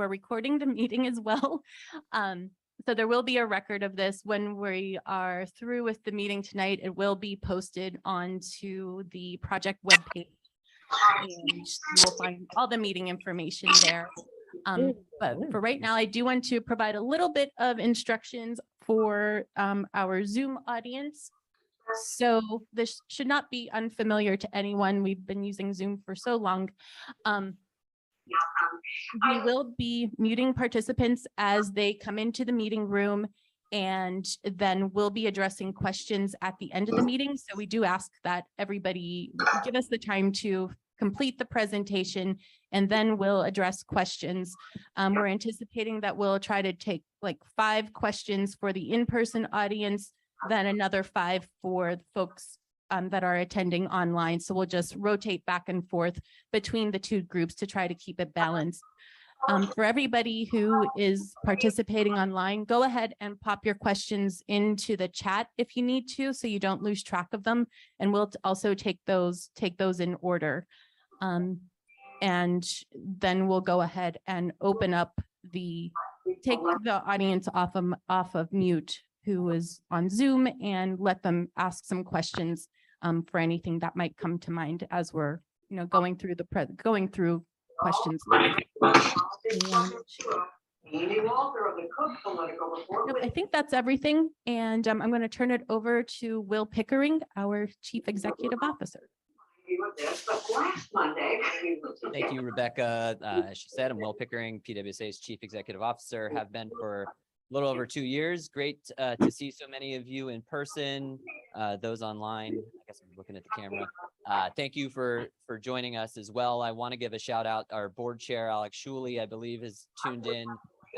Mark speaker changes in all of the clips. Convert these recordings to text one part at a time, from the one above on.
Speaker 1: we're recording the meeting as well. So there will be a record of this when we are through with the meeting tonight. It will be posted onto the project webpage. And you will find all the meeting information there. But for right now, I do want to provide a little bit of instructions for our Zoom audience. So this should not be unfamiliar to anyone. We've been using Zoom for so long. We will be muting participants as they come into the meeting room, and then we'll be addressing questions at the end of the meeting. So we do ask that everybody give us the time to complete the presentation, and then we'll address questions. We're anticipating that we'll try to take like 5 questions for the in-person audience, then another 5 for folks that are attending online. So we'll just rotate back and forth between the 2 groups to try to keep it balanced. For everybody who is participating online, go ahead and pop your questions into the chat if you need to, so you don't lose track of them. And we'll also take those in order. And then we'll go ahead and open up take the audience off of mute who is on Zoom and let them ask some questions for anything that might come to mind as we're going through questions. I think that's everything. And I'm going to turn it over to Will Pickering, our Chief Executive Officer.
Speaker 2: Thank you, Rebecca. As she said, I'm Will Pickering, PWSA's Chief Executive Officer, have been for a little over 2 years. Great to see so many of you in person, those online. I guess I'm looking at the camera. Thank you for joining us as well. I want to give a shout out. Our board chair, Alex Shuley, I believe, has tuned in.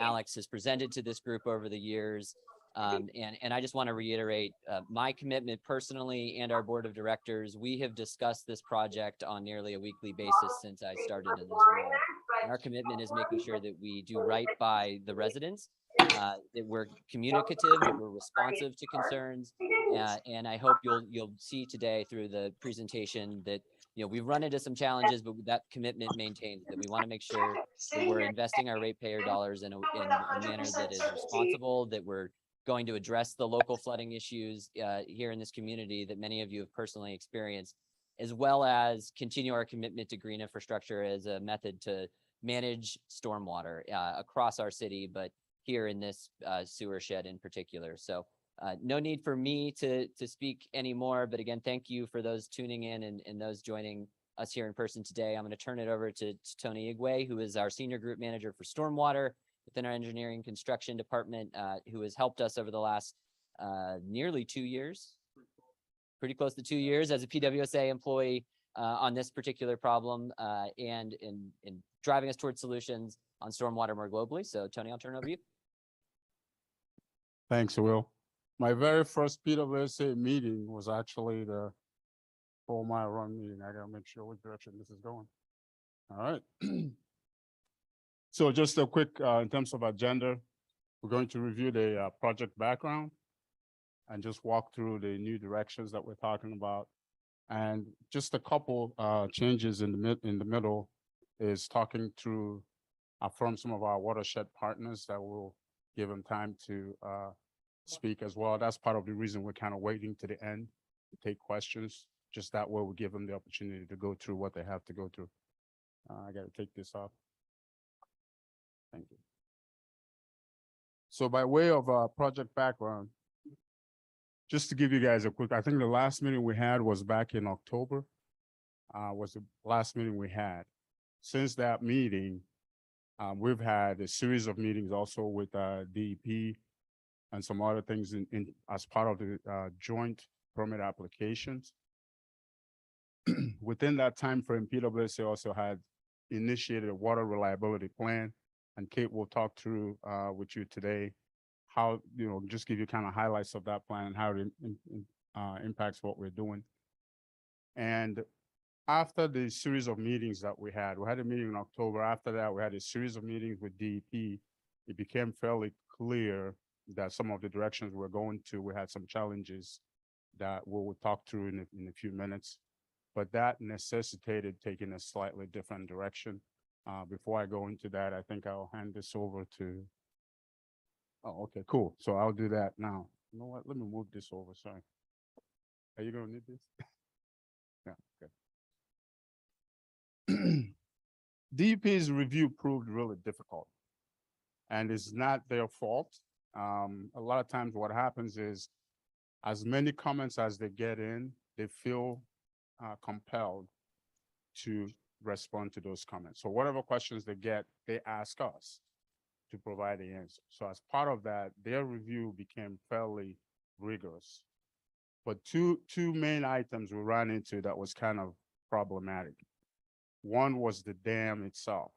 Speaker 2: Alex has presented to this group over the years. And I just want to reiterate my commitment personally and our board of directors. We have discussed this project on nearly a weekly basis since I started in this role. And our commitment is making sure that we do right by the residents, that we're communicative, that we're responsive to concerns. And I hope you'll see today through the presentation that we've run into some challenges, but that commitment maintains, that we want to make sure that we're investing our ratepayer dollars in a manner that is responsible, that we're going to address the local flooding issues here in this community that many of you have personally experienced, as well as continue our commitment to green infrastructure as a method to manage stormwater across our city, but here in this sewer shed in particular. So no need for me to speak anymore, but again, thank you for those tuning in and those joining us here in person today. I'm going to turn it over to Tony Igwe, who is our Senior Group Manager for Stormwater within our engineering construction department, who has helped us over the last nearly 2 years, pretty close to 2 years as a PWSA employee on this particular problem and in driving us towards solutions on stormwater more globally. So Tony, I'll turn it over to you.
Speaker 3: Thanks, Will. My very first PWSA meeting was actually the 4-mile run meeting. I gotta make sure which direction this is going. All right. So just a quick, in terms of agenda, we're going to review the project background and just walk through the new directions that we're talking about. And just a couple changes in the middle is talking through from some of our watershed partners that will give them time to speak as well. That's part of the reason we're kind of waiting to the end to take questions. Just that way we give them the opportunity to go through what they have to go through. I got to take this off. Thank you. So by way of project background, just to give you guys a quick, I think the last meeting we had was back in October, was the last meeting we had. Since that meeting, we've had a series of meetings also with DEP and some other things as part of the joint permit applications. Within that time frame, PWSA also had initiated a water reliability plan, and Kate will talk through with you today how, just give you kind of highlights of that plan and how it impacts what we're doing. And after the series of meetings that we had a meeting in October. After that, we had a series of meetings with DEP. It became fairly clear that some of the directions we're going to, we had some challenges that we'll talk through in a few minutes. But that necessitated taking a slightly different direction. Before I go into that, I think I'll hand this over to, oh, okay, cool. So I'll do that now. You know what? Let me move this over, sorry. Are you gonna need this? Yeah, okay. DEP's review proved really difficult, and it's not their fault. A lot of times what happens is as many comments as they get in, they feel compelled to respond to those comments. So whatever questions they get, they ask us to provide the answer. So as part of that, their review became fairly rigorous. But two main items we ran into that was kind of problematic. One was the dam itself.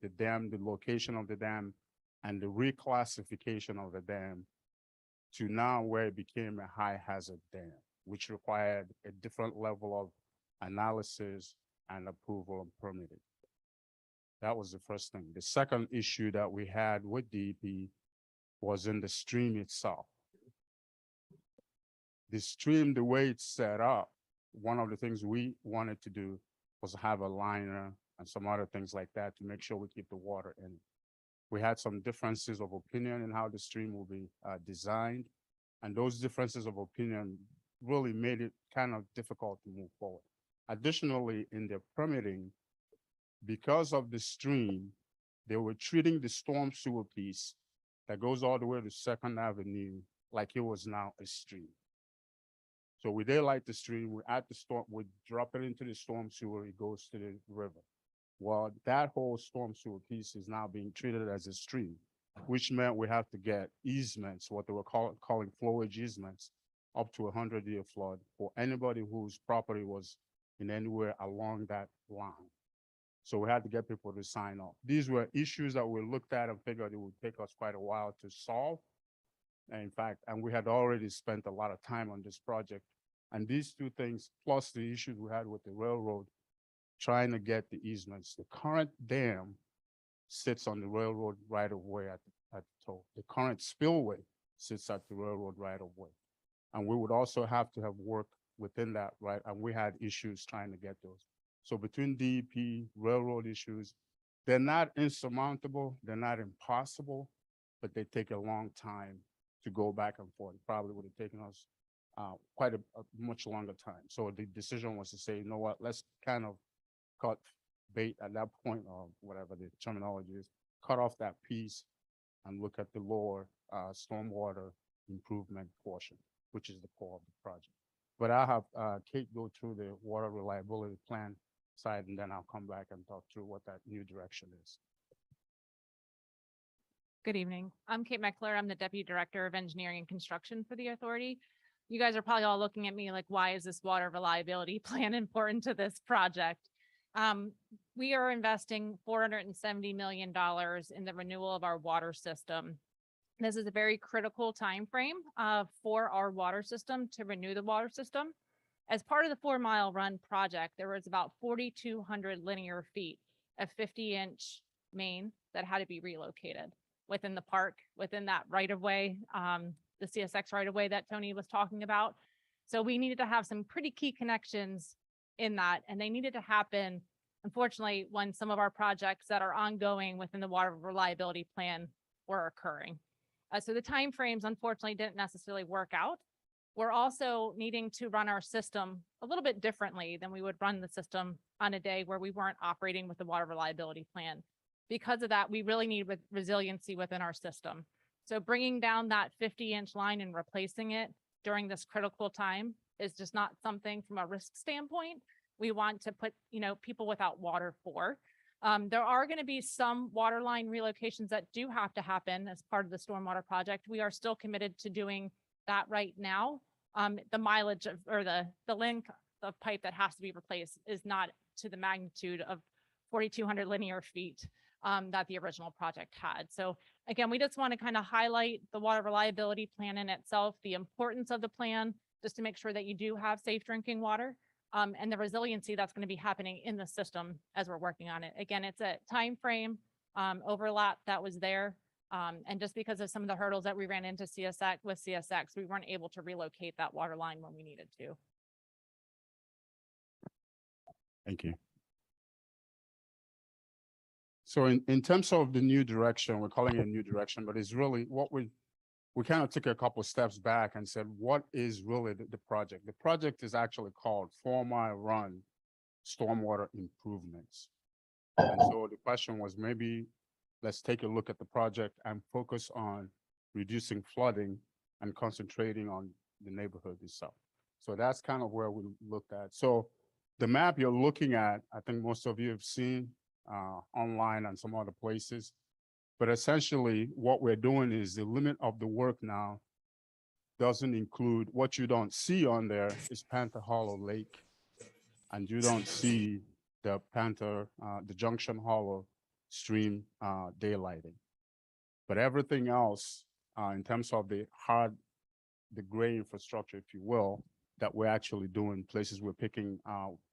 Speaker 3: The dam, the location of the dam, and the reclassification of the dam to now where it became a high hazard dam, which required a different level of analysis and approval and permitting. That was the first thing. The second issue that we had with DEP was in the stream itself. The stream, the way it's set up, one of the things we wanted to do was have a liner and some other things like that to make sure we keep the water in. We had some differences of opinion in how the stream will be designed. And those differences of opinion really made it kind of difficult to move forward. Additionally, in their permitting, because of the stream, they were treating the storm sewer piece that goes all the way to Second Avenue like it was now a stream. So we daylight the stream, we add the storm, we drop it into the storm sewer, it goes to the river. Well, that whole storm sewer piece is now being treated as a stream, which meant we have to get easements, what they were calling flowage easements, up to 100-year flood for anybody whose property was in anywhere along that line. So we had to get people to sign off. These were issues that we looked at and figured it would take us quite a while to solve. And in fact, and we had already spent a lot of time on this project. And these two things, plus the issues we had with the railroad, trying to get the easements. The current dam sits on the railroad right of way at the toe. The current spillway sits at the railroad right of way. And we would also have to have worked within that, right? And we had issues trying to get those. So between DEP, railroad issues, they're not insurmountable, they're not impossible, but they take a long time to go back and forth. It probably would have taken us quite a much longer time. So the decision was to say, you know what, let's kind of cut bait at that point, or whatever the terminology is, cut off that piece and look at the lower stormwater improvement portion, which is the core of the project. But I'll have Kate go through the water reliability plan side, and then I'll come back and talk through what that new direction is.
Speaker 4: Good evening. I'm Kate Meckler. I'm the Deputy Director of Engineering and Construction for the authority. You guys are probably all looking at me like, why is this water reliability plan important to this project? We are investing $470 million in the renewal of our water system. This is a very critical time frame for our water system to renew the water system. As part of the 4 Mile Run project, there was about 4,200 linear feet of 50-inch main that had to be relocated within the park, within that right of way, the CSX right of way that Tony was talking about. So we needed to have some pretty key connections in that, and they needed to happen, unfortunately, when some of our projects that are ongoing within the water reliability plan were occurring. So the timeframes, unfortunately, didn't necessarily work out. We're also needing to run our system a little bit differently than we would run the system on a day where we weren't operating with the water reliability plan. Because of that, we really need resiliency within our system. So bringing down that 50-inch line and replacing it during this critical time is just not something from a risk standpoint we want to put, people without water for. There are going to be some water line relocations that do have to happen as part of the stormwater project. We are still committed to doing that right now. The mileage of, or the length of pipe that has to be replaced is not to the magnitude of 4,200 linear feet that the original project had. So again, we just want to kind of highlight the water reliability plan in itself, the importance of the plan, just to make sure that you do have safe drinking water, and the resiliency that's going to be happening in the system as we're working on it. Again, it's a time frame overlap that was there. And just because of some of the hurdles that we ran into with CSX, we weren't able to relocate that water line when we needed to.
Speaker 3: Thank you. So in terms of the new direction, we're calling it a new direction, but it's really what we kind of took a couple of steps back and said, what is really the project? The project is actually called 4 Mile Run Stormwater Improvements. And so the question was, maybe let's take a look at the project and focus on reducing flooding and concentrating on the neighborhood itself. So that's kind of where we looked at. So the map you're looking at, I think most of you have seen online and some other places. But essentially what we're doing is the limit of the work now doesn't include, what you don't see on there is Panther Hollow Lake. And you don't see the the Junction Hollow stream daylighting. But everything else in terms of the gray infrastructure, if you will, that we're actually doing, places we're picking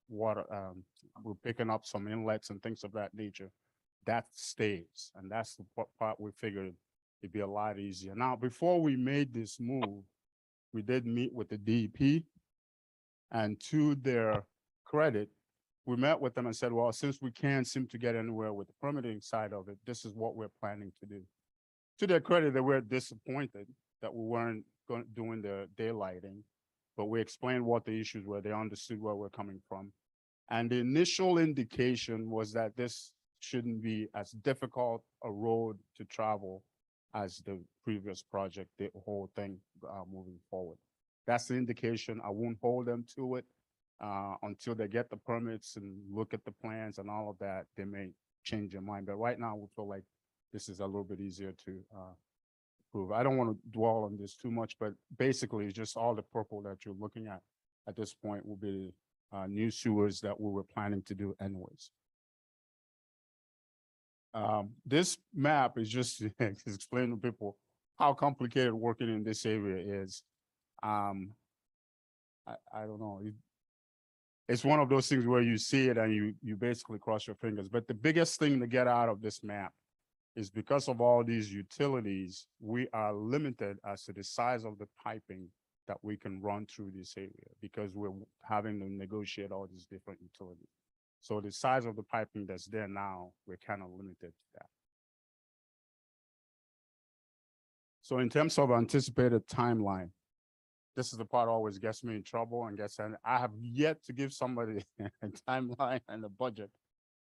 Speaker 3: water, we're picking up some inlets and things of that nature, that stays. And that's the part we figured it'd be a lot easier. Now, before we made this move, we did meet with the DEP, and to their credit, we met with them and said, well, since we can't seem to get anywhere with the permitting side of it, this is what we're planning to do. To their credit, they were disappointed that we weren't doing the daylighting, but we explained what the issues were. They understood where we're coming from. And the initial indication was that this shouldn't be as difficult a road to travel as the previous project, the whole thing moving forward. That's the indication. I won't hold them to it until they get the permits and look at the plans and all of that. They may change their mind, but right now we feel like this is a little bit easier to prove. I don't want to dwell on this too much, but basically it's just all the purple that you're looking at this point will be new sewers that we were planning to do anyways. This map is just to explain to people how complicated working in this area is. I don't know. It's one of those things where you see it and you basically cross your fingers. But the biggest thing to get out of this map is because of all these utilities, we are limited as to the size of the piping that we can run through this area because we're having to negotiate all these different utilities. So the size of the piping that's there now, we're kind of limited to that. So in terms of anticipated timeline, this is the part always gets me in trouble and I have yet to give somebody a timeline and a budget,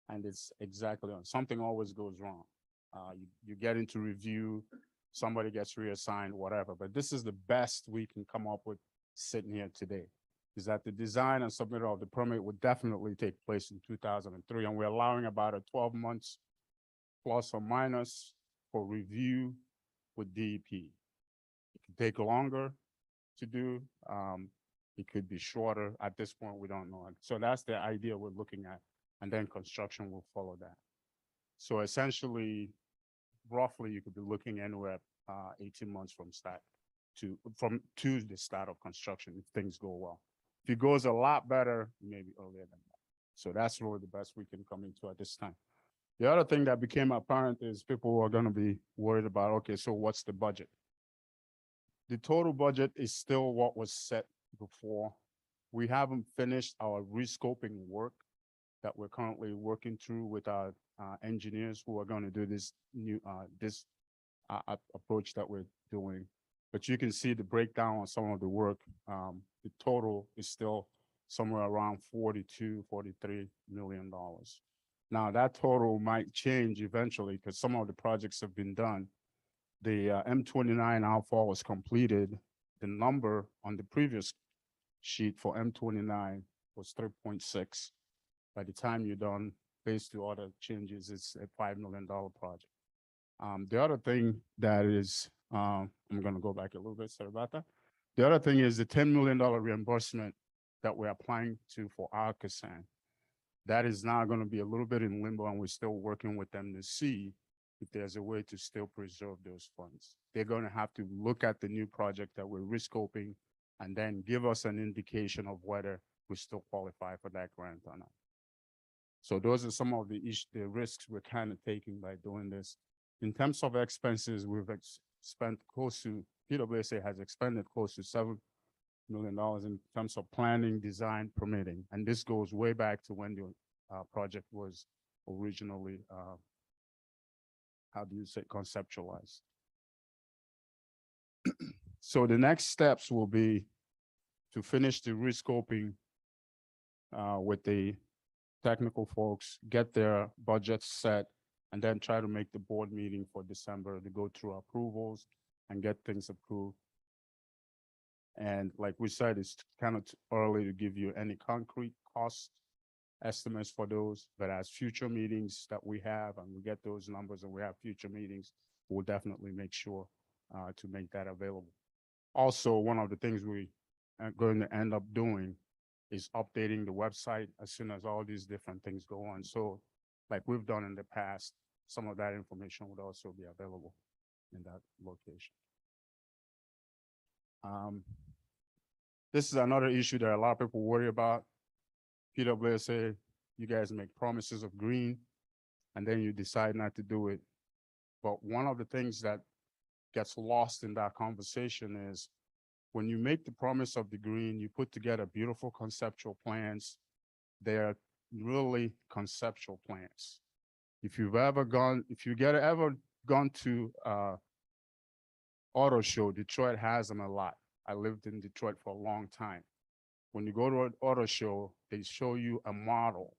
Speaker 3: and it's exactly on. Something always goes wrong. You get into review, somebody gets reassigned, whatever, but this is the best we can come up with sitting here today, is that the design and submittal of the permit would definitely take place in 2003, and we're allowing about a 12 months plus or minus for review with DEP. It could take longer to do. It could be shorter. At this point, we don't know. So that's the idea we're looking at, and then construction will follow that. So essentially, roughly, you could be looking anywhere 18 months from to the start of construction if things go well. If it goes a lot better, maybe earlier than that. So that's really the best we can come into at this time. The other thing that became apparent is people are going to be worried about, okay, so what's the budget? The total budget is still what was set before. We haven't finished our rescoping work that we're currently working through with our engineers who are going to do this new approach that we're doing. But you can see the breakdown on some of the work. The total is still somewhere around $42–43 million. Now that total might change eventually because some of the projects have been done. The M29 outfall was completed. The number on the previous sheet for M29 was 3.6. By the time you're done, based to other changes, it's a $5 million project. The other thing that is, I'm going to go back a little bit, sorry about that. The other thing is the $10 million reimbursement that we're applying to for Arkasan. That is now going to be a little bit in limbo, and we're still working with them to see if there's a way to still preserve those funds. They're going to have to look at the new project that we're rescoping and then give us an indication of whether we still qualify for that grant or not. So those are some of the risks we're kind of taking by doing this. In terms of expenses, we've spent close to, PWSA has expended close to $7 million in terms of planning, design, permitting. And this goes way back to when the project was originally how do you say, conceptualized. So the next steps will be to finish the rescoping with the technical folks, get their budgets set, and then try to make the board meeting for December to go through approvals and get things approved. And like we said, it's kind of early to give you any concrete cost estimates for those, but as future meetings that we have and we get those numbers and we have future meetings, we'll definitely make sure to make that available. Also, one of the things we are going to end up doing is updating the website as soon as all these different things go on. So like we've done in the past, some of that information would also be available in that location. This is another issue that a lot of people worry about. PWSA, you guys make promises of green, and then you decide not to do it. But one of the things that gets lost in that conversation is when you make the promise of the green, you put together beautiful conceptual plans. They're really conceptual plans. If you ever gone to auto show, Detroit has them a lot. I lived in Detroit for a long time. When you go to an auto show, they show you a model,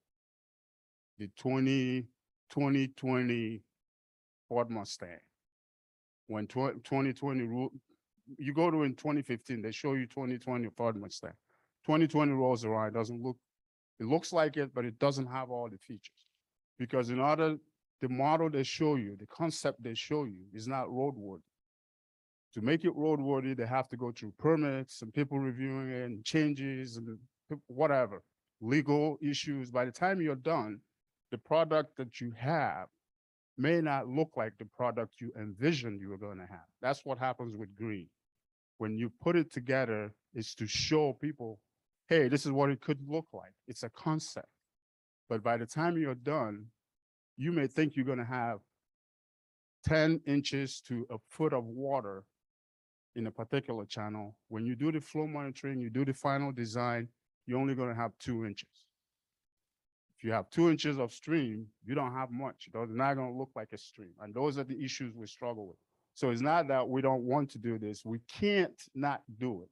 Speaker 3: the 2020 Ford Mustang. When 2020, you go to in 2015, they show you 2020 Ford Mustang. 2020 rolls around, it looks like it, but it doesn't have all the features. Because the model they show you, the concept they show you is not roadworthy. To make it roadworthy, they have to go through permits and people reviewing it and changes and whatever, legal issues. By the time you're done, the product that you have may not look like the product you envisioned you were going to have. That's what happens with green. When you put it together, it's to show people, hey, this is what it could look like. It's a concept. But by the time you're done, you may think you're going to have 10 inches to a foot of water in a particular channel. When you do the flow monitoring, you do the final design, you're only going to have 2 inches. If you have 2 inches of stream, you don't have much. It's not going to look like a stream. And those are the issues we struggle with. So it's not that we don't want to do this. We can't not do it.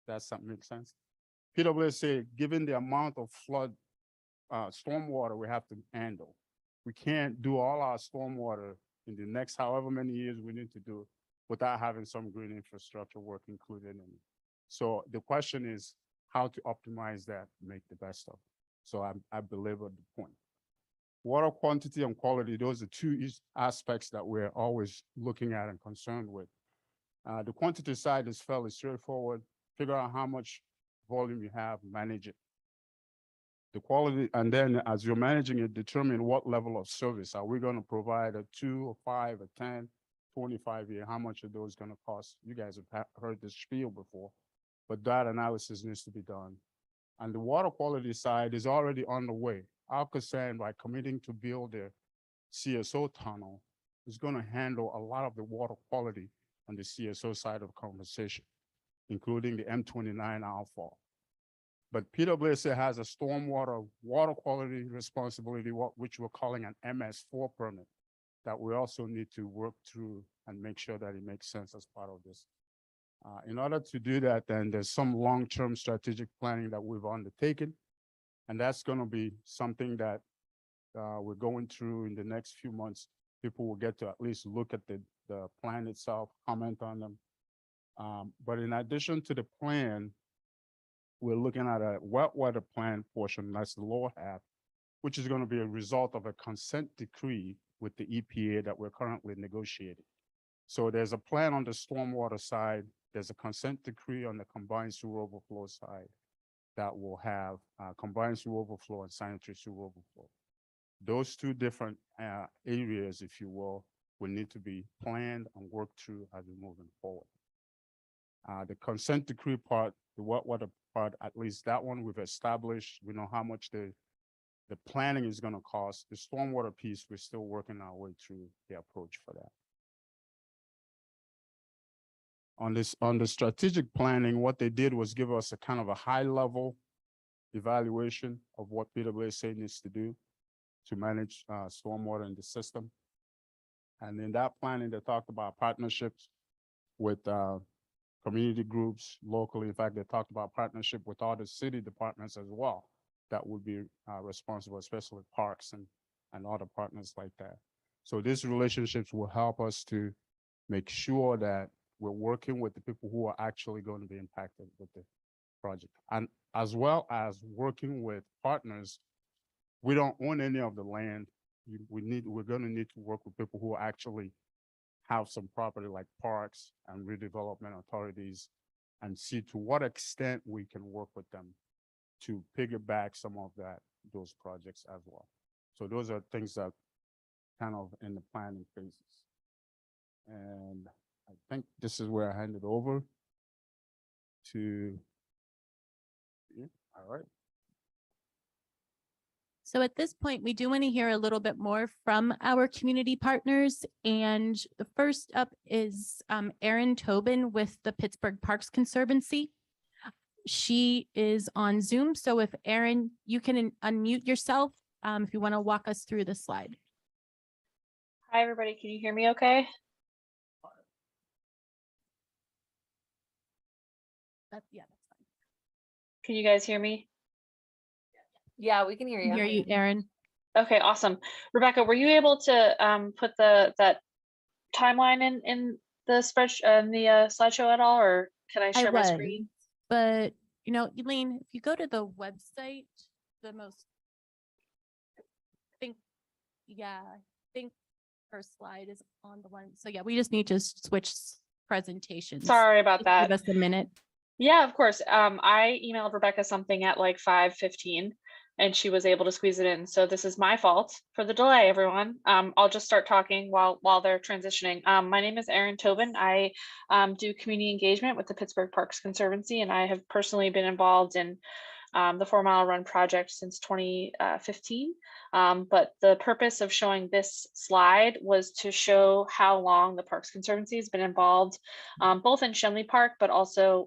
Speaker 3: Does that make sense? PWSA, given the amount of flood, stormwater we have to handle, we can't do all our stormwater in the next however many years we need to do without having some green infrastructure work included in it. So the question is how to optimize that, make the best of it. So I belabor the point. Water quantity and quality, those are two aspects that we're always looking at and concerned with. The quantity side is fairly straightforward. Figure out how much volume you have, manage it. The quality, and then as you're managing it, determine what level of service. Are we going to provide a 2, a 5, a 10, 25 year? How much are those going to cost? You guys have heard this spiel before, but that analysis needs to be done. And the water quality side is already on the way. Alcosan, by committing to build a CSO tunnel, is going to handle a lot of the water quality on the CSO side of conversation, including the M29 outfall. But PWSA has a stormwater water quality responsibility, which we're calling an MS4 permit, that we also need to work through and make sure that it makes sense as part of this. In order to do that, then there's some long-term strategic planning that we've undertaken, and that's going to be something that we're going through in the next few months. People will get to at least look at the plan itself, comment on them. But in addition to the plan, we're looking at a wet weather plan portion, that's the lower half, which is going to be a result of a consent decree with the EPA that we're currently negotiating. So there's a plan on the stormwater side. There's a consent decree on the combined sewer overflow side that will have combined sewer overflow and sanitary sewer overflow. Those two different areas, if you will need to be planned and worked through as we're moving forward. The consent decree part, the wet weather part, at least that one we've established. We know how much the planning is going to cost. The stormwater piece, we're still working our way through the approach for that. On the strategic planning, what they did was give us a kind of a high level evaluation of what PWSA needs to do to manage stormwater in the system. And in that planning, they talked about partnerships with community groups locally. In fact, they talked about partnership with other city departments as well that would be responsible, especially parks and other partners like that. So these relationships will help us to make sure that we're working with the people who are actually going to be impacted with the project. And as well as working with partners, we don't own any of the land. We're going to need to work with people who actually have some property like parks and redevelopment authorities and see to what extent we can work with them to piggyback some of those projects as well. So those are things that kind of in the planning phases. And I think this is where I hand it over to you. All right.
Speaker 1: So at this point, we do want to hear a little bit more from our community partners. And the first up is Erin Tobin with the Pittsburgh Parks Conservancy. She is on Zoom. So if Erin, you can unmute yourself if you want to walk us through the slide.
Speaker 5: Hi, everybody. Can you hear me okay?
Speaker 1: Yeah, that's fine.
Speaker 5: Can you guys hear me?
Speaker 6: Yeah, we can hear
Speaker 1: I
Speaker 6: you.
Speaker 1: hear you, Erin.
Speaker 5: Okay, awesome. Rebecca, were you able to put that timeline in the spreadsheet in the slideshow at all, or can I share my screen?
Speaker 1: But you know, Elaine, if you go to the website, the most, I think first slide is on the one. So yeah, we just need to switch presentations.
Speaker 5: Sorry about that.
Speaker 1: Give us a minute.
Speaker 5: Yeah, of course. I emailed Rebecca something at like 5:15 and she was able to squeeze it in. So this is my fault for the delay, everyone. I'll just start talking while they're transitioning. My name is Erin Tobin. I do community engagement with the Pittsburgh Parks Conservancy, and I have personally been involved in the 4 Mile Run project since 2015. But the purpose of showing this slide was to show how long the Parks Conservancy has been involved, both in Shenley Park, but also,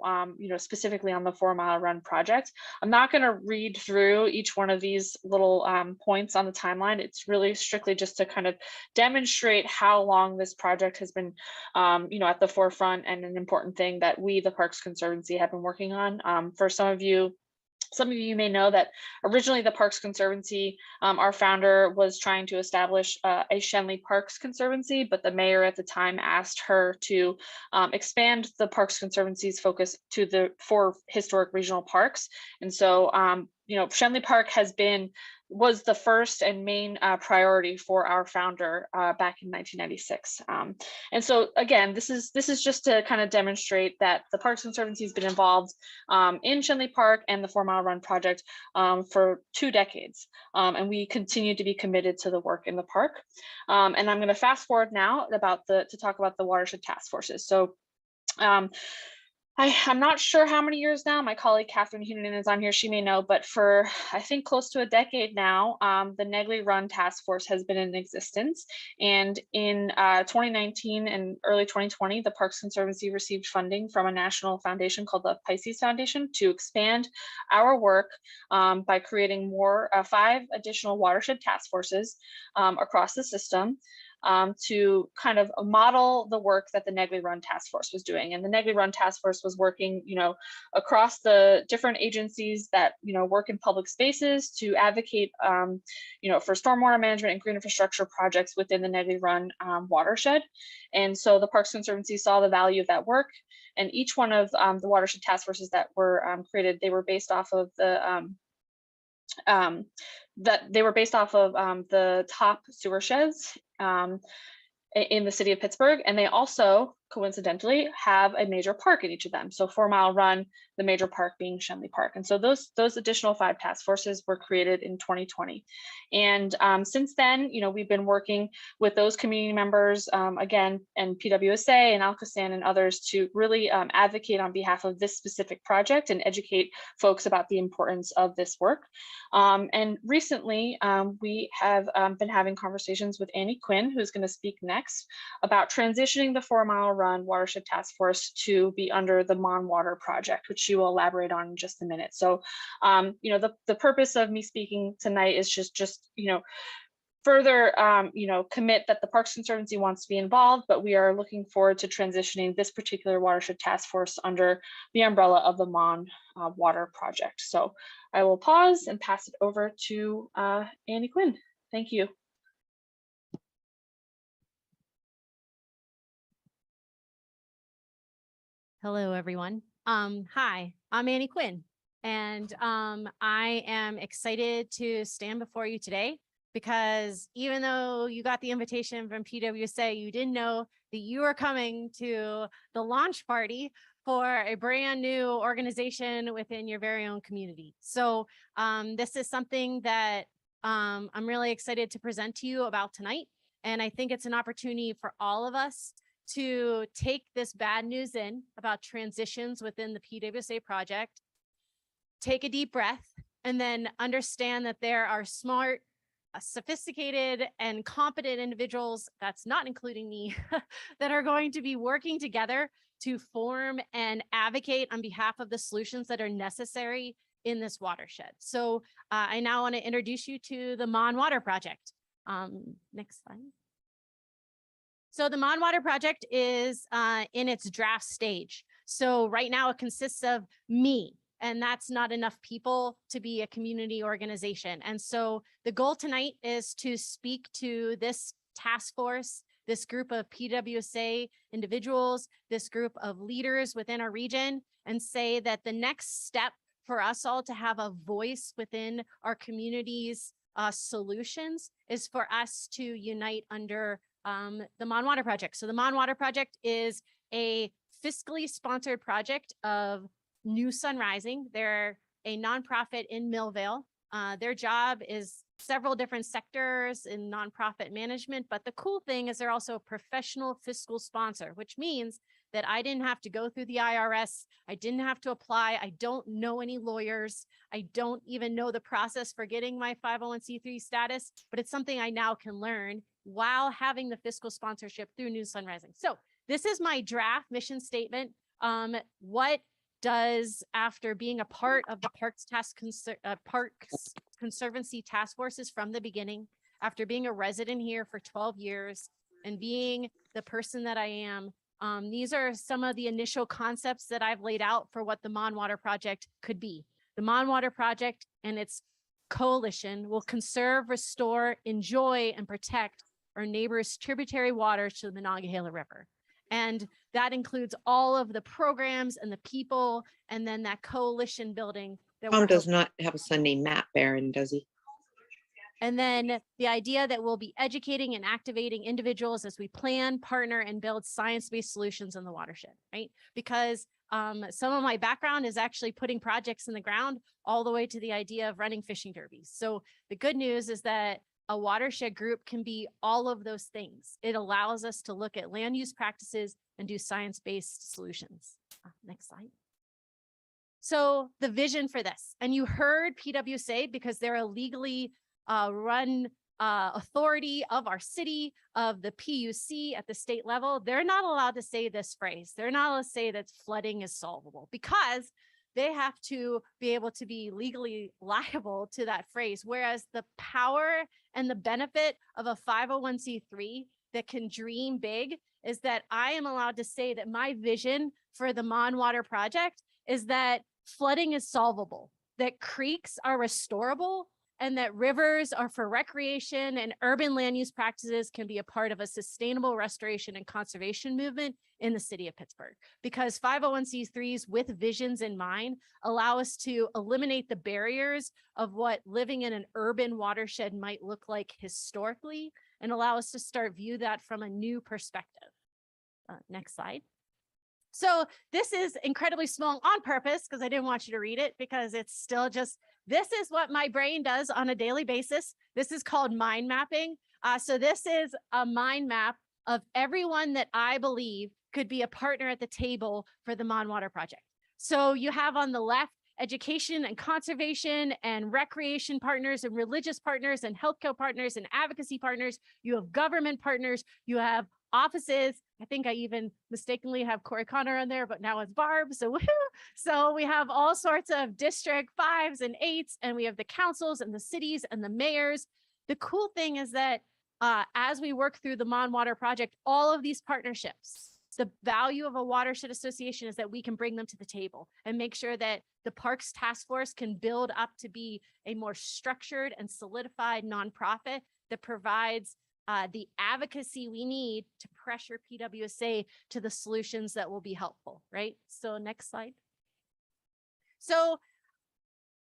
Speaker 5: specifically on the 4 Mile Run project. I'm not going to read through each one of these little points on the timeline. It's really strictly just to kind of demonstrate how long this project has been, at the forefront, and an important thing that we, the Parks Conservancy, have been working on. For some of you may know that originally the Parks Conservancy, our founder was trying to establish a Shenley Parks Conservancy, but the mayor at the time asked her to expand the Parks Conservancy's focus to the 4 historic regional parks. And so, Shenley Park was the first and main priority for our founder back in 1996. And so again, this is just to kind of demonstrate that the Parks Conservancy has been involved in Shenley Park and the 4 Mile Run project for 2 decades. And we continue to be committed to the work in the park. And I'm going to fast forward now to talk about the watershed task forces. So I'm not sure how many years now, my colleague Catherine Heenan is on here, she may know, but for I think close to a decade now, the Negley Run Task Force has been in existence. And in 2019 and early 2020, the Parks Conservancy received funding from a national foundation called the Pisces Foundation to expand our work by creating 5 additional watershed task forces across the system. To kind of model the work that the Negley Run Task Force was doing. And the Negley Run Task Force was working, across the different agencies that, work in public spaces to advocate, for stormwater management and green infrastructure projects within the Negley Run watershed. And so the Parks Conservancy saw the value of that work. And each one of the watershed task forces that were created, they were based off of the the top sewer sheds in the city of Pittsburgh. And they also coincidentally have a major park in each of them. So 4 Mile Run, the major park being Shenley Park. And so those additional 5 task forces were created in 2020. And since then, we've been working with those community members, again, and PWSA and Alcosan and others to really advocate on behalf of this specific project and educate folks about the importance of this work. And recently, we have been having conversations with Annie Quinn, who's going to speak next, about transitioning the 4 Mile Run Watershed Task Force to be under the Mon Water Project, which she will elaborate on in just a minute. So, the purpose of me speaking tonight is just further, commit that the Parks Conservancy wants to be involved, but we are looking forward to transitioning this particular watershed task force under the umbrella of the Mon Water Project. So I will pause and pass it over to Annie Quinn. Thank you.
Speaker 7: Hello, everyone. Hi, I'm Annie Quinn, and I am excited to stand before you today because even though you got the invitation from PWSA, you didn't know that you are coming to the launch party for a brand new organization within your very own community. So this is something that I'm really excited to present to you about tonight. And I think it's an opportunity for all of us to take this bad news in about transitions within the PWSA project, take a deep breath, and then understand that there are smart, sophisticated, and competent individuals, that's not including me, that are going to be working together to form and advocate on behalf of the solutions that are necessary in this watershed. So I now want to introduce you to the Mon Water Project. Next slide. So the Mon Water Project is in its draft stage. So right now it consists of me, and that's not enough people to be a community organization. And so the goal tonight is to speak to this task force, this group of PWSA individuals, this group of leaders within our region, and say that the next step for us all to have a voice within our community's solutions is for us to unite under the Mon Water Project. So the Mon Water Project is a fiscally sponsored project of New Sun Rising. They're a nonprofit in Millvale. Their job is several different sectors in nonprofit management, but the cool thing is they're also a professional fiscal sponsor, which means that I didn't have to go through the IRS. I didn't have to apply. I don't know any lawyers. I don't even know the process for getting my 501c3 status, but it's something I now can learn while having the fiscal sponsorship through New Sun Rising. So this is my draft mission statement. What does, after being a part of the Parks Conservancy task forces from the beginning, after being a resident here for 12 years and being the person that I am, these are some of the initial concepts that I've laid out for what the Mon Water Project could be. The Mon Water Project and its coalition will conserve, restore, enjoy, and protect our neighbors' tributary waters to the Monongahela River. And that includes all of the programs and the people, and then that coalition building. That
Speaker 8: Tom does not have a son named Matt Barron, does he?
Speaker 7: And then the idea that we'll be educating and activating individuals as we plan, partner, and build science-based solutions in the watershed, right? Because some of my background is actually putting projects in the ground all the way to the idea of running fishing derbies. So the good news is that a watershed group can be all of those things. It allows us to look at land use practices and do science-based solutions. Next slide. So the vision for this, and you heard PWSA because they're a legally run authority of our city, of the PUC at the state level. They're not allowed to say this phrase. They're not allowed to say that flooding is solvable because they have to be able to be legally liable to that phrase. Whereas the power and the benefit of a 501c3 that can dream big is that I am allowed to say that my vision for the Mon Water Project is that flooding is solvable, that creeks are restorable, and that rivers are for recreation and urban land use practices can be a part of a sustainable restoration and conservation movement in the city of Pittsburgh. Because 501c3s with visions in mind allow us to eliminate the barriers of what living in an urban watershed might look like historically and allow us to start view that from a new perspective. Next slide. So this is incredibly small on purpose because I didn't want you to read it because it's still just, this is what my brain does on a daily basis. This is called mind mapping. So this is a mind map of everyone that I believe could be a partner at the table for the Mon Water Project. So you have on the left, education and conservation and recreation partners and religious partners and healthcare partners and advocacy partners. You have government partners. You have offices. I think I even mistakenly have Corey Connor on there, but now it's Barb. So woohoo! So we have all sorts of district 5s and 8s, and we have the councils and the cities and the mayors. The cool thing is that as we work through the Mon Water project, all of these partnerships, the value of a watershed association is that we can bring them to the table and make sure that the Parks Task Force can build up to be a more structured and solidified nonprofit that provides the advocacy we need to pressure PWSA to the solutions that will be helpful, right? So next slide. So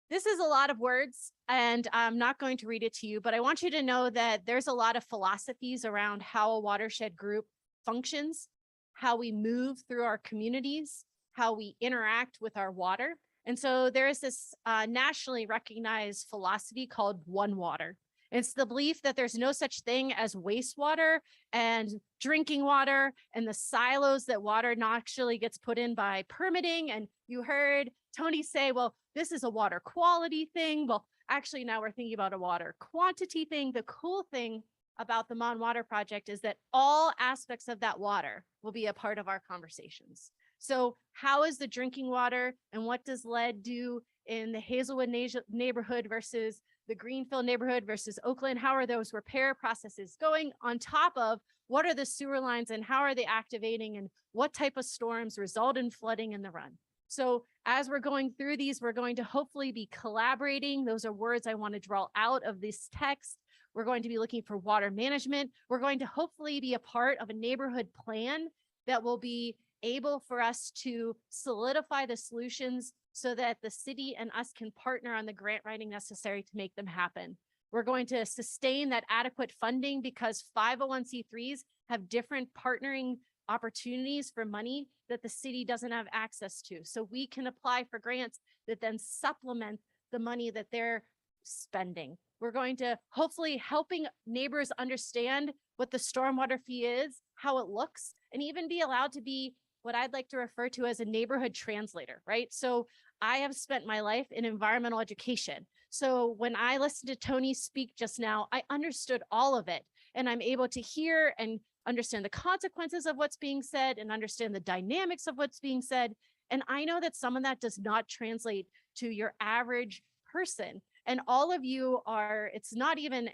Speaker 7: this is a lot of words, and I'm not going to read it to you, but I want you to know that there's a lot of philosophies around how a watershed group functions, how we move through our communities, how we interact with our water. And so there is this nationally recognized philosophy called One Water. It's the belief that there's no such thing as wastewater and drinking water and the silos that water naturally gets put in by permitting. And you heard Tony say, well, this is a water quality thing. Well, actually now we're thinking about a water quantity thing. The cool thing about the Mon Water project is that all aspects of that water will be a part of our conversations. So how is the drinking water and what does lead do in the Hazelwood neighborhood versus the Greenfield neighborhood versus Oakland? How are those repair processes going, on top of what are the sewer lines and how are they activating and what type of storms result in flooding in the run? So as we're going through these, we're going to hopefully be collaborating. Those are words I want to draw out of this text. We're going to be looking for water management. We're going to hopefully be a part of a neighborhood plan that will be able for us to solidify the solutions so that the city and us can partner on the grant writing necessary to make them happen. We're going to sustain that adequate funding because 501c3s have different partnering opportunities for money that the city doesn't have access to. So we can apply for grants that then supplement the money that they're spending. We're going to hopefully helping neighbors understand what the stormwater fee is, how it looks, and even be allowed to be what I'd like to refer to as a neighborhood translator, right? So I have spent my life in environmental education. So when I listened to Tony speak just now, I understood all of it, and I'm able to hear and understand the consequences of what's being said and understand the dynamics of what's being said. And I know that some of that does not translate to your average person. And all of you are, it's not even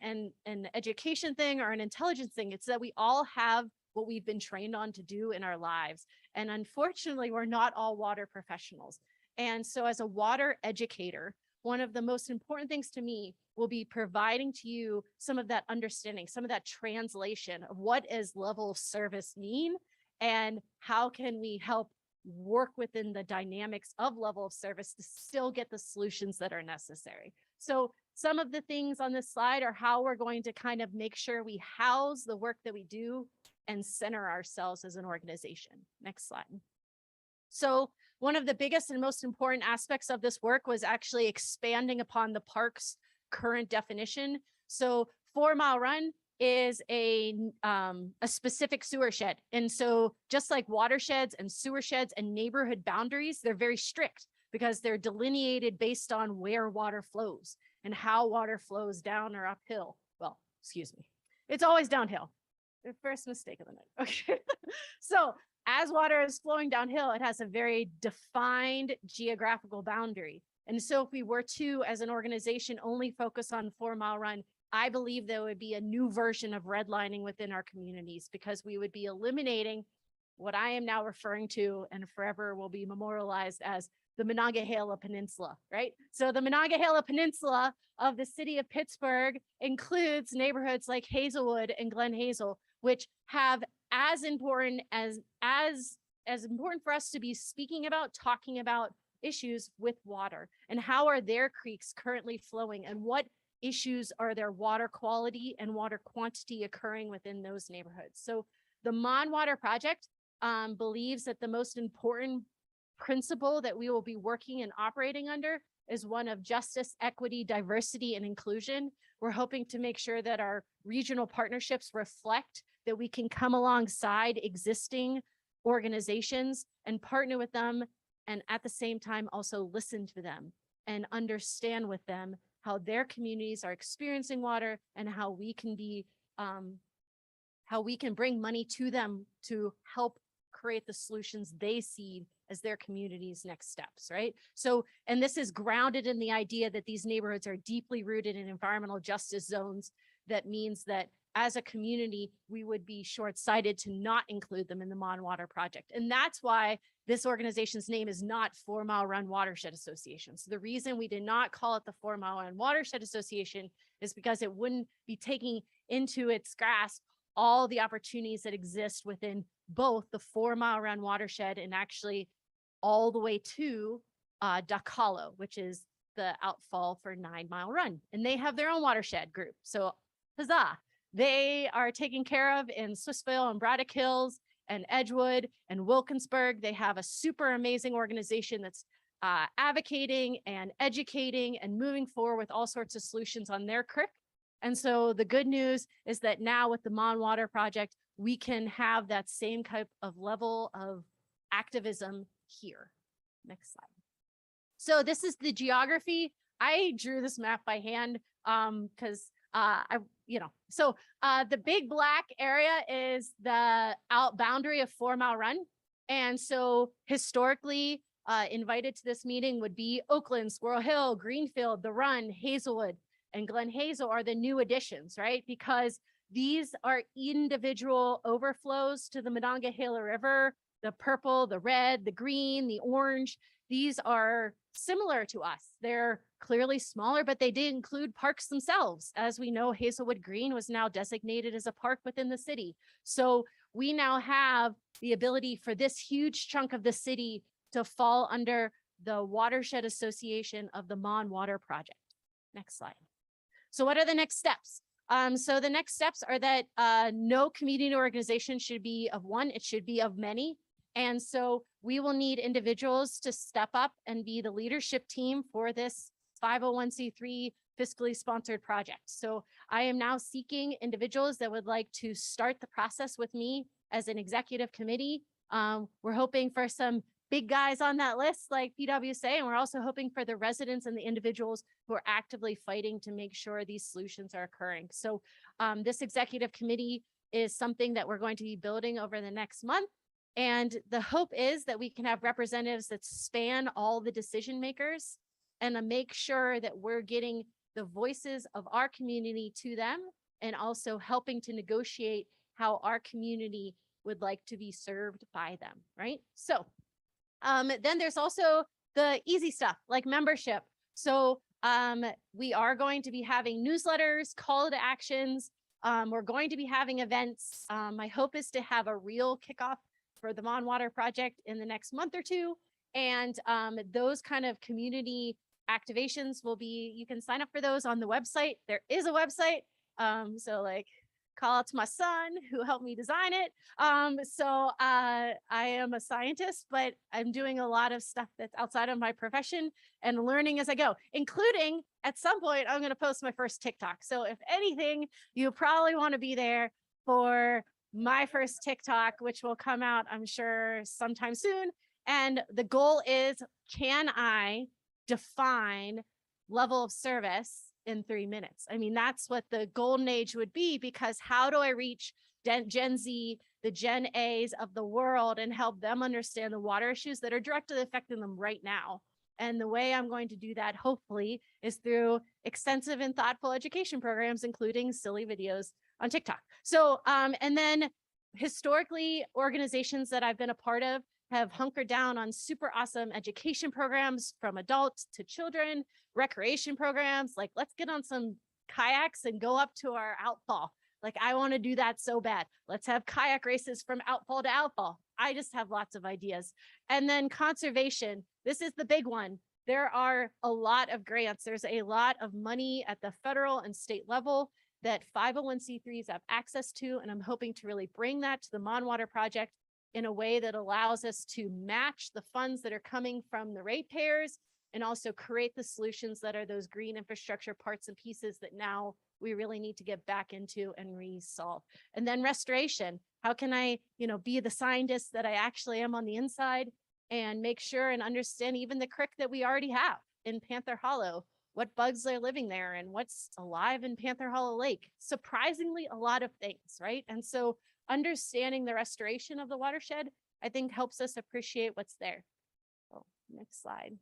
Speaker 7: an education thing or an intelligence thing. It's that we all have what we've been trained on to do in our lives. And unfortunately, we're not all water professionals. And so as a water educator, one of the most important things to me will be providing to you some of that understanding, some of that translation of what does level of service mean and how can we help work within the dynamics of level of service to still get the solutions that are necessary. So some of the things on this slide are how we're going to kind of make sure we house the work that we do and center ourselves as an organization. Next slide. So one of the biggest and most important aspects of this work was actually expanding upon the park's current definition. So 4 Mile Run is a specific sewer shed. And so just like watersheds and sewer sheds and neighborhood boundaries, they're very strict because they're delineated based on where water flows and how water flows down or uphill. Well, excuse me. It's always downhill. The first mistake of the night. Okay. So as water is flowing downhill, it has a very defined geographical boundary. And so if we were to, as an organization, only focus on 4 Mile Run, I believe there would be a new version of redlining within our communities because we would be eliminating what I am now referring to and forever will be memorialized as the Monongahela Peninsula, right? So the Monongahela Peninsula of the city of Pittsburgh includes neighborhoods like Hazelwood and Glen Hazel, which have as important important for us to be speaking about, talking about issues with water and how are their creeks currently flowing and what issues are their water quality and water quantity occurring within those neighborhoods. So the Mon Water project believes that the most important principle that we will be working and operating under is one of justice, equity, diversity, and inclusion. We're hoping to make sure that our regional partnerships reflect that we can come alongside existing organizations and partner with them, and at the same time also listen to them and understand with them how their communities are experiencing water and how we can be how we can bring money to them to help create the solutions they see as their community's next steps, right? So, and this is grounded in the idea that these neighborhoods are deeply rooted in environmental justice zones that means that as a community, we would be short-sighted to not include them in the Mon Water project. And that's why this organization's name is not 4 Mile Run Watershed Association. So the reason we did not call it the 4 Mile Run Watershed Association is because it wouldn't be taking into its grasp all the opportunities that exist within both the 4 Mile Run Watershed and actually all the way to Duck Hollow, which is the outfall for 9 Mile Run. And they have their own watershed group. So huzzah. They are taken care of in Swissvale and Braddock Hills and Edgewood and Wilkinsburg. They have a super amazing organization that's advocating and educating and moving forward with all sorts of solutions on their creek. And so the good news is that now with the Mon Water project, we can have that same type of level of activism here. Next slide. So this is the geography. I drew this map by hand because the big black area is the out boundary of 4 Mile Run. And so historically invited to this meeting would be Oakland, Squirrel Hill, Greenfield, The Run, Hazelwood, and Glen Hazel are the new additions, right? Because these are individual overflows to the Monongahela River, the purple, the red, the green, the orange. These are similar to us. They're clearly smaller, but they did include parks themselves. As we know, Hazelwood Green was now designated as a park within the city. So we now have the ability for this huge chunk of the city to fall under the Watershed Association of the Mon Water Project. Next slide. So what are the next steps? So the next steps are that no community organization should be of one, it should be of many. And so we will need individuals to step up and be the leadership team for this 501c3 fiscally sponsored project. So I am now seeking individuals that would like to start the process with me as an executive committee. We're hoping for some big guys on that list like PWSA, and we're also hoping for the residents and the individuals who are actively fighting to make sure these solutions are occurring. So this executive committee is something that we're going to be building over the next month. And the hope is that we can have representatives that span all the decision makers and make sure that we're getting the voices of our community to them and also helping to negotiate how our community would like to be served by them, right? So then there's also the easy stuff like membership. So we are going to be having newsletters, call to actions. We're going to be having events. My hope is to have a real kickoff for the Mon Water project in the next month or two. And those kind of community activations will be, you can sign up for those on the website. There is a website. So like call out to my son who helped me design it. I am a scientist, but I'm doing a lot of stuff that's outside of my profession and learning as I go, including at some point, I'm going to post my first TikTok. So if anything, you probably want to be there for my first TikTok, which will come out, I'm sure, sometime soon. And the goal is, can I define level of service in 3 minutes? I mean, that's what the golden age would be, because how do I reach Gen Z, the Gen A's of the world, and help them understand the water issues that are directly affecting them right now? And the way I'm going to do that, hopefully, is through extensive and thoughtful education programs, including silly videos on TikTok. So, and then historically, organizations that I've been a part of have hunkered down on super awesome education programs from adults to children, recreation programs. Like, let's get on some kayaks and go up to our outfall. Like, I want to do that so bad. Let's have kayak races from outfall to outfall. I just have lots of ideas. And then conservation. This is the big one. There are a lot of grants. There's a lot of money at the federal and state level that 501c3s have access to. And I'm hoping to really bring that to the Mon Water project in a way that allows us to match the funds that are coming from the ratepayers and also create the solutions that are those green infrastructure parts and pieces that now we really need to get back into and resolve. And then restoration. How can I, be the scientist that I actually am on the inside and make sure and understand even the creek that we already have in Panther Hollow, what bugs are living there and what's alive in Panther Hollow Lake? Surprisingly, a lot of things, right? And so understanding the restoration of the watershed, I think, helps us appreciate what's there. Oh, next slide.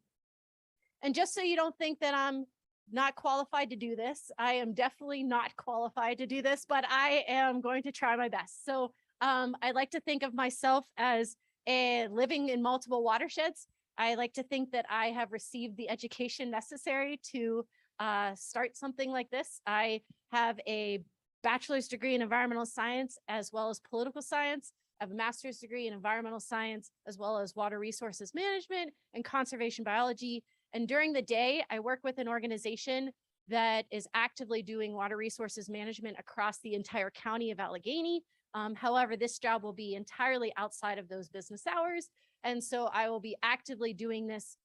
Speaker 7: And just so you don't think that I'm not qualified to do this. I am definitely not qualified to do this, but I am going to try my best. So I like to think of myself as living in multiple watersheds. I like to think that I have received the education necessary to start something like this. I have a bachelor's degree in environmental science as well as political science. I have a master's degree in environmental science as well as water resources management and conservation biology. And during the day, I work with an organization that is actively doing water resources management across the entire county of Allegheny. However, this job will be entirely outside of those business hours. And so I will be actively doing this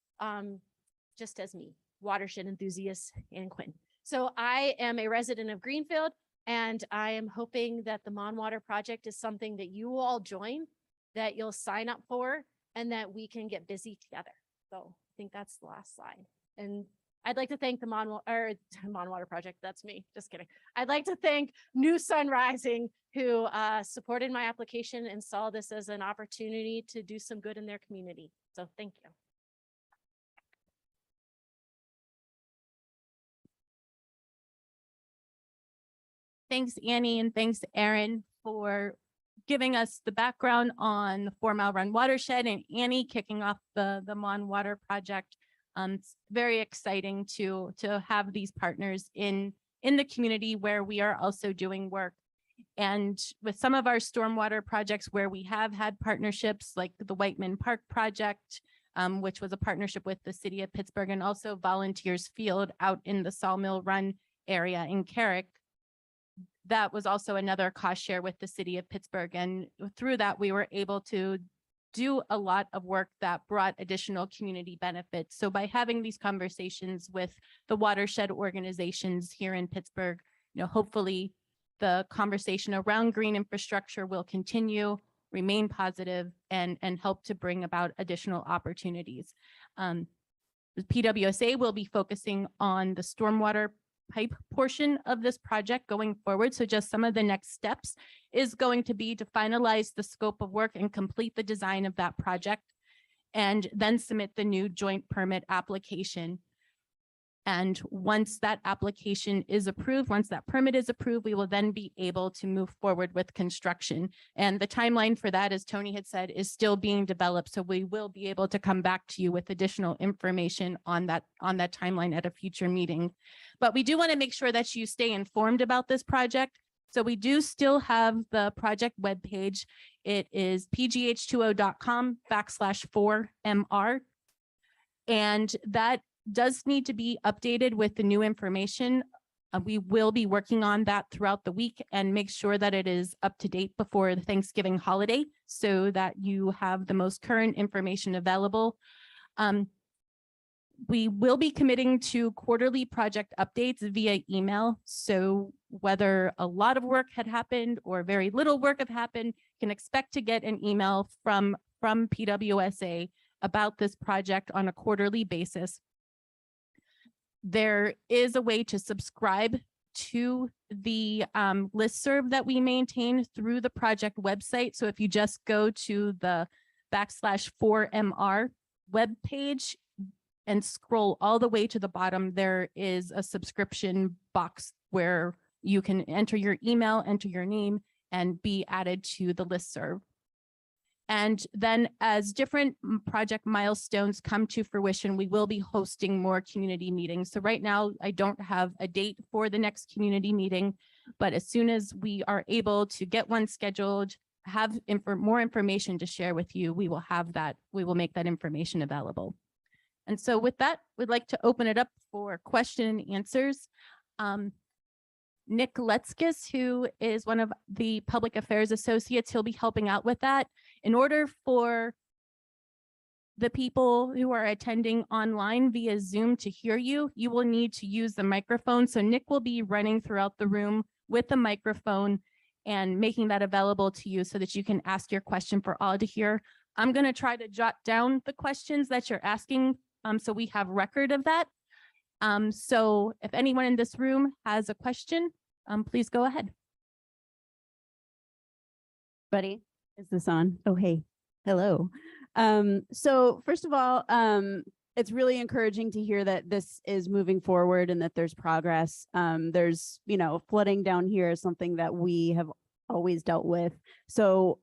Speaker 7: just as me, watershed enthusiast and Quinn. So I am a resident of Greenfield, and I am hoping that the Mon Water Project is something that you will all join, that you'll sign up for, and that we can get busy together. So I think that's the last slide. And I'd like to thank the Mon Water Project. That's me. Just kidding. I'd like to thank New Sun Rising, who supported my application and saw this as an opportunity to do some good in their community. So thank you.
Speaker 1: Thanks, Annie, and thanks, Aaron, for giving us the background on the 4 Mile Run watershed, and Annie kicking off the Mon Water Project. It's very exciting to have these partners in the community where we are also doing work. And with some of our stormwater projects where we have had partnerships like the Whiteman Park project, which was a partnership with the city of Pittsburgh, and also Volunteers Field out in the Sawmill Run area in Carrick. That was also another cost share with the city of Pittsburgh. And through that, we were able to do a lot of work that brought additional community benefits. So by having these conversations with the watershed organizations here in Pittsburgh, hopefully the conversation around green infrastructure will continue, remain positive, and help to bring about additional opportunities. The PWSA will be focusing on the stormwater pipe portion of this project going forward. So just some of the next steps is going to be to finalize the scope of work and complete the design of that project, and then submit the new joint permit application. And once that application is approved, once that permit is approved, we will then be able to move forward with construction. And the timeline for that, as Tony had said, is still being developed. So we will be able to come back to you with additional information on that timeline at a future meeting. But we do want to make sure that you stay informed about this project. So we do still have the project webpage. It is pgh20.com/4mr. And that does need to be updated with the new information. We will be working on that throughout the week and make sure that it is up to date before the Thanksgiving holiday so that you have the most current information available. We will be committing to quarterly project updates via email. So whether a lot of work had happened or very little work had happened, you can expect to get an email from PWSA about this project on a quarterly basis. There is a way to subscribe to the listserv that we maintain through the project website. So if you just go to the /4mr webpage and scroll all the way to the bottom, there is a subscription box where you can enter your email, enter your name, and be added to the listserv. And then as different project milestones come to fruition, we will be hosting more community meetings. So right now, I don't have a date for the next community meeting, but as soon as we are able to get one scheduled, have more information to share with you, we will have that. We will make that information available. And so with that, we'd like to open it up for question and answers. Nick Letskis, who is one of the public affairs associates, he'll be helping out with that. In order for the people who are attending online via Zoom to hear you, you will need to use the microphone. So Nick will be running throughout the room with the microphone and making that available to you so that you can ask your question for all to hear. I'm going to try to jot down the questions that you're asking so we have record of that. So if anyone in this room has a question, please go ahead.
Speaker 9: Buddy, is this on? Oh, hey, hello. So first of all, it's really encouraging to hear that this is moving forward and that there's progress. There's, flooding down here is something that we have always dealt with. So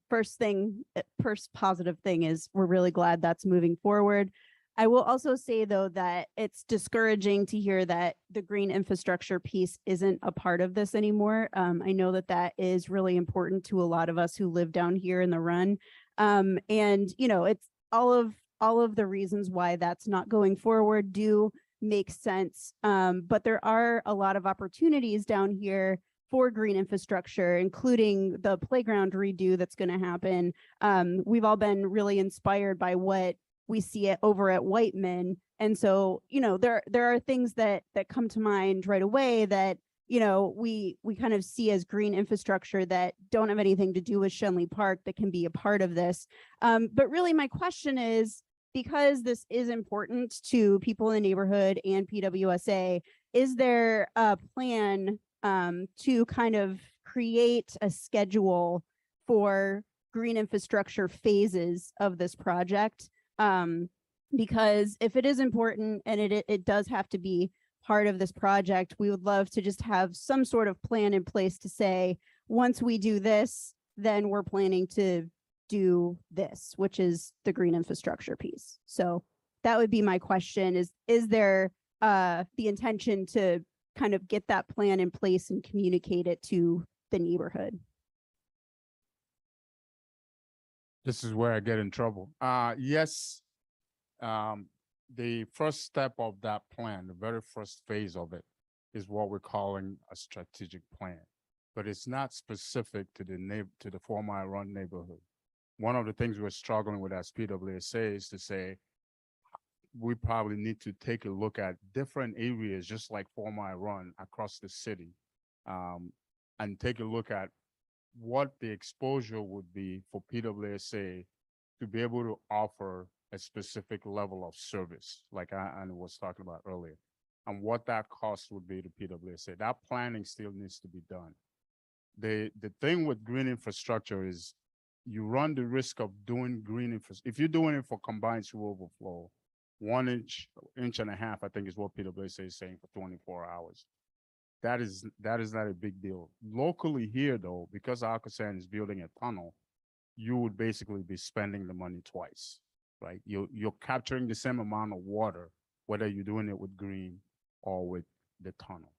Speaker 9: first positive thing is we're really glad that's moving forward. I will also say, though, that it's discouraging to hear that the green infrastructure piece isn't a part of this anymore. I know that that is really important to a lot of us who live down here in the run. And, it's all of the reasons why that's not going forward do make sense. But there are a lot of opportunities down here for green infrastructure, including the playground redo that's going to happen. We've all been really inspired by what we see it over at Whiteman. And so, there are things that come to mind right away that, we kind of see as green infrastructure that don't have anything to do with Shenley Park that can be a part of this. But really my question is, because this is important to people in the neighborhood and PWSA, is there a plan to kind of create a schedule for green infrastructure phases of this project? Because if it is important and it does have to be part of this project, we would love to just have some sort of plan in place to say, once we do this, then we're planning to do this, which is the green infrastructure piece. So that would be my question is there the intention to kind of get that plan in place and communicate it to the neighborhood?
Speaker 3: This is where I get in trouble. Yes, the first step of that plan, the very first phase of it, is what we're calling a strategic plan, but it's not specific to the 4 Mile Run neighborhood. One of the things we're struggling with as PWSA is to say we probably need to take a look at different areas, just like 4 Mile Run across the city, and take a look at what the exposure would be for PWSA to be able to offer a specific level of service, like I was talking about earlier, and what that cost would be to PWSA. That planning still needs to be done. The thing with green infrastructure is you run the risk of doing green infrastructure. If you're doing it for combined sewer overflow, 1 inch, inch and a half, I think is what PWSA is saying for 24 hours. That is not a big deal. Locally here, though, because Alcosan is building a tunnel, you would basically be spending the money twice, right? You're capturing the same amount of water, whether you're doing it with green or with the tunnel.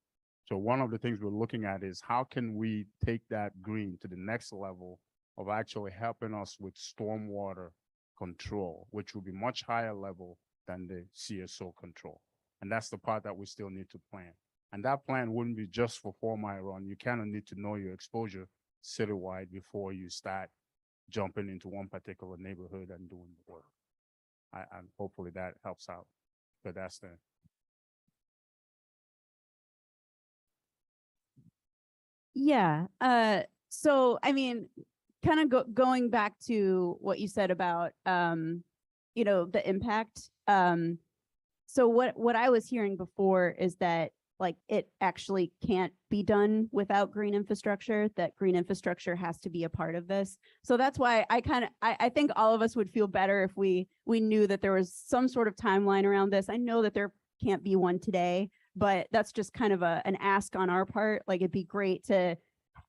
Speaker 3: So one of the things we're looking at is how can we take that green to the next level of actually helping us with stormwater control, which will be much higher level than the CSO control. And that's the part that we still need to plan. And that plan wouldn't be just for 4 Mile Run. You kind of need to know your exposure citywide before you start jumping into one particular neighborhood and doing the work. And hopefully that helps out. But that's the.
Speaker 9: Yeah. So, I mean, kind of going back to what you said about, the impact. So what I was hearing before is that like it actually can't be done without green infrastructure, that green infrastructure has to be a part of this. So that's why I think all of us would feel better if we knew that there was some sort of timeline around this. I know that there can't be one today, but that's just kind of an ask on our part. Like it'd be great to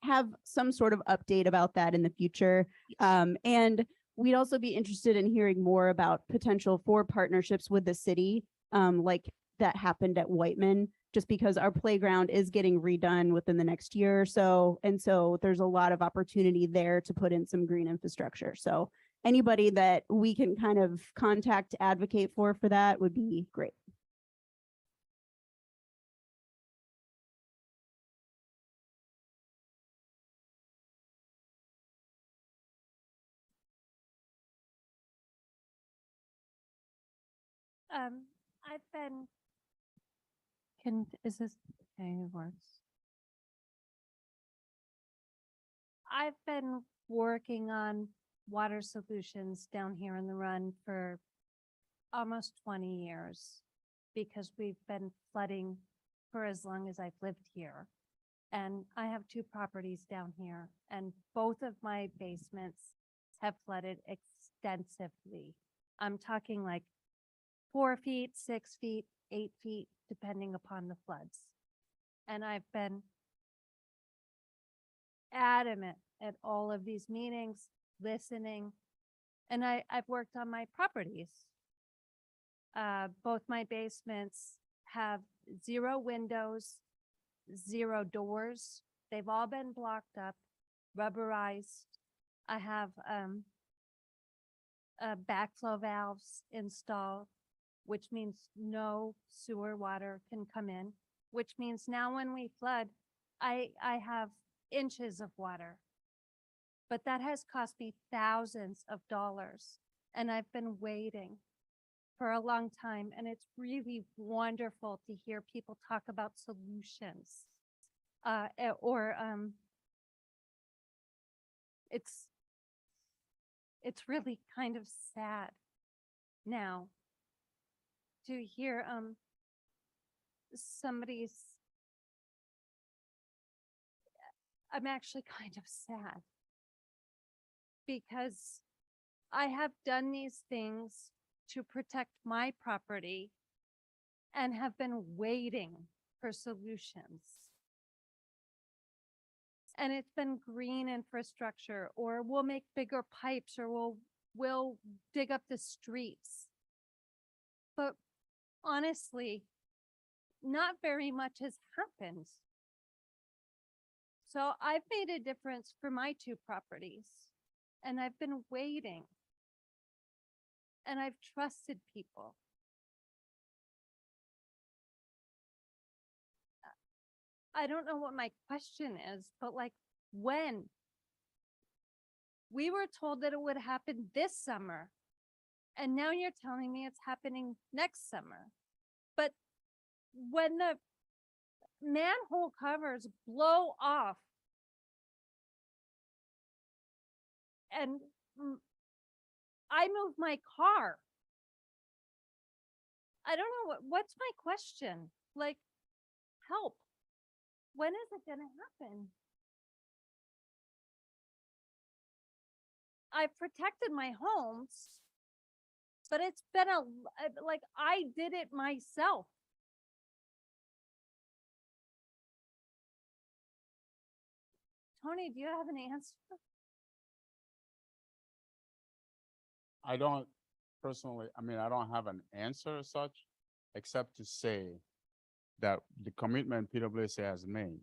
Speaker 9: have some sort of update about that in the future. And we'd also be interested in hearing more about potential for partnerships with the city, like that happened at Whiteman, just because our playground is getting redone within the next year or so. And so there's a lot of opportunity there to put in some green infrastructure. So anybody that we can kind of contact, advocate for that would be great.
Speaker 10: I've been, is this, okay, it works. I've been working on water solutions down here in the run for almost 20 years because we've been flooding for as long as I've lived here. And I have 2 properties down here and both of my basements have flooded extensively. I'm talking like 4 feet, 6 feet, 8 feet, depending upon the floods. And I've been adamant at all of these meetings, listening, and I've worked on my properties. Both my basements have 0 windows, 0 doors. They've all been blocked up, rubberized. I have backflow valves installed, which means no sewer water can come in, which means now when we flood, I have inches of water. But that has cost me thousands of dollars, and I've been waiting for a long time, and it's really wonderful to hear people talk about solutions. It's really kind of sad now to hear somebody's. I'm actually kind of sad because I have done these things to protect my property and have been waiting for solutions. And it's been green infrastructure, or we'll make bigger pipes, or we'll dig up the streets. But honestly, not very much has happened. So I've made a difference for my 2 properties, and I've been waiting. And I've trusted people. I don't know what my question is, but like, when? We were told that it would happen this summer, and now you're telling me it's happening next summer. But when the manhole covers blow off and I move my car, I don't know what's my question. Like, help. When is it gonna happen? I've protected my homes, but it's been like, I did it myself. Tony, do you have an answer?
Speaker 3: I don't personally, I mean, I don't have an answer as such, except to say that the commitment PwC has made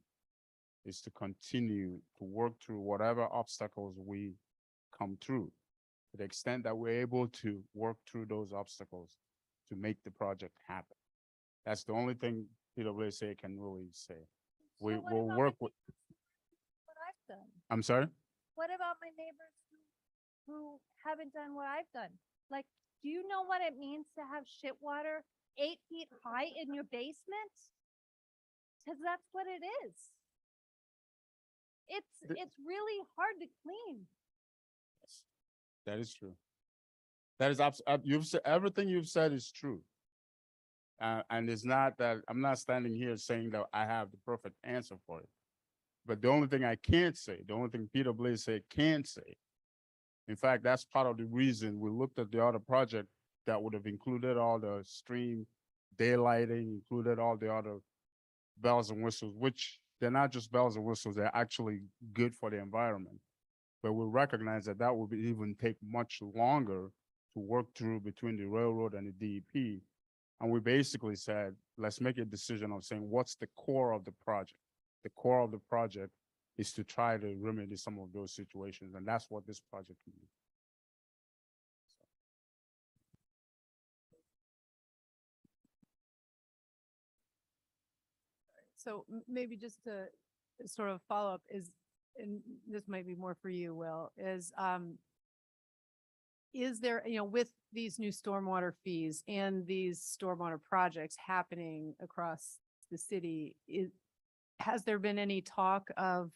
Speaker 3: is to continue to work through whatever obstacles we come through, to the extent that we're able to work through those obstacles to make the project happen. That's the only thing PwC can really say. We
Speaker 10: So what
Speaker 3: will
Speaker 10: about
Speaker 3: work
Speaker 10: my
Speaker 3: with,
Speaker 10: What I've done?
Speaker 3: I'm sorry?
Speaker 10: What about my neighbors who haven't done what I've done? Like, do you know what it means to have shit water 8 feet high in your basement? Cause that's what it is. It's really hard to clean.
Speaker 3: That is true. That is you've said, everything you've said is true. And it's not that, I'm not standing here saying that I have the perfect answer for it. But the only thing I can't say, the only thing PwC can't say, in fact, that's part of the reason we looked at the other project that would have included all the stream daylighting, included all the other bells and whistles, which they're not just bells and whistles, they're actually good for the environment. But we recognize that that would even take much longer to work through between the railroad and the DEP. And we basically said, let's make a decision of saying, what's the core of the project? The core of the project is to try to remedy some of those situations. And that's what this project can do.
Speaker 11: So maybe just to sort of follow up is, and this might be more for you, Will, is there, with these new stormwater fees and these stormwater projects happening across the city, has there been any talk of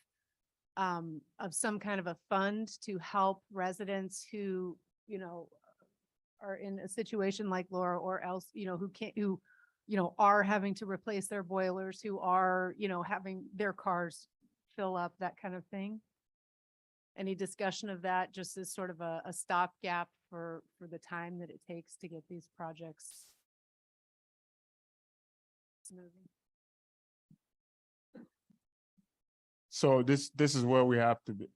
Speaker 11: some kind of a fund to help residents who, are in a situation like Laura or else, who are having to replace their boilers, who are, having their cars fill up, that kind of thing? Any discussion of that, just as sort of a stopgap for the time that it takes to get these projects It's moving.
Speaker 3: So this is where we have to be.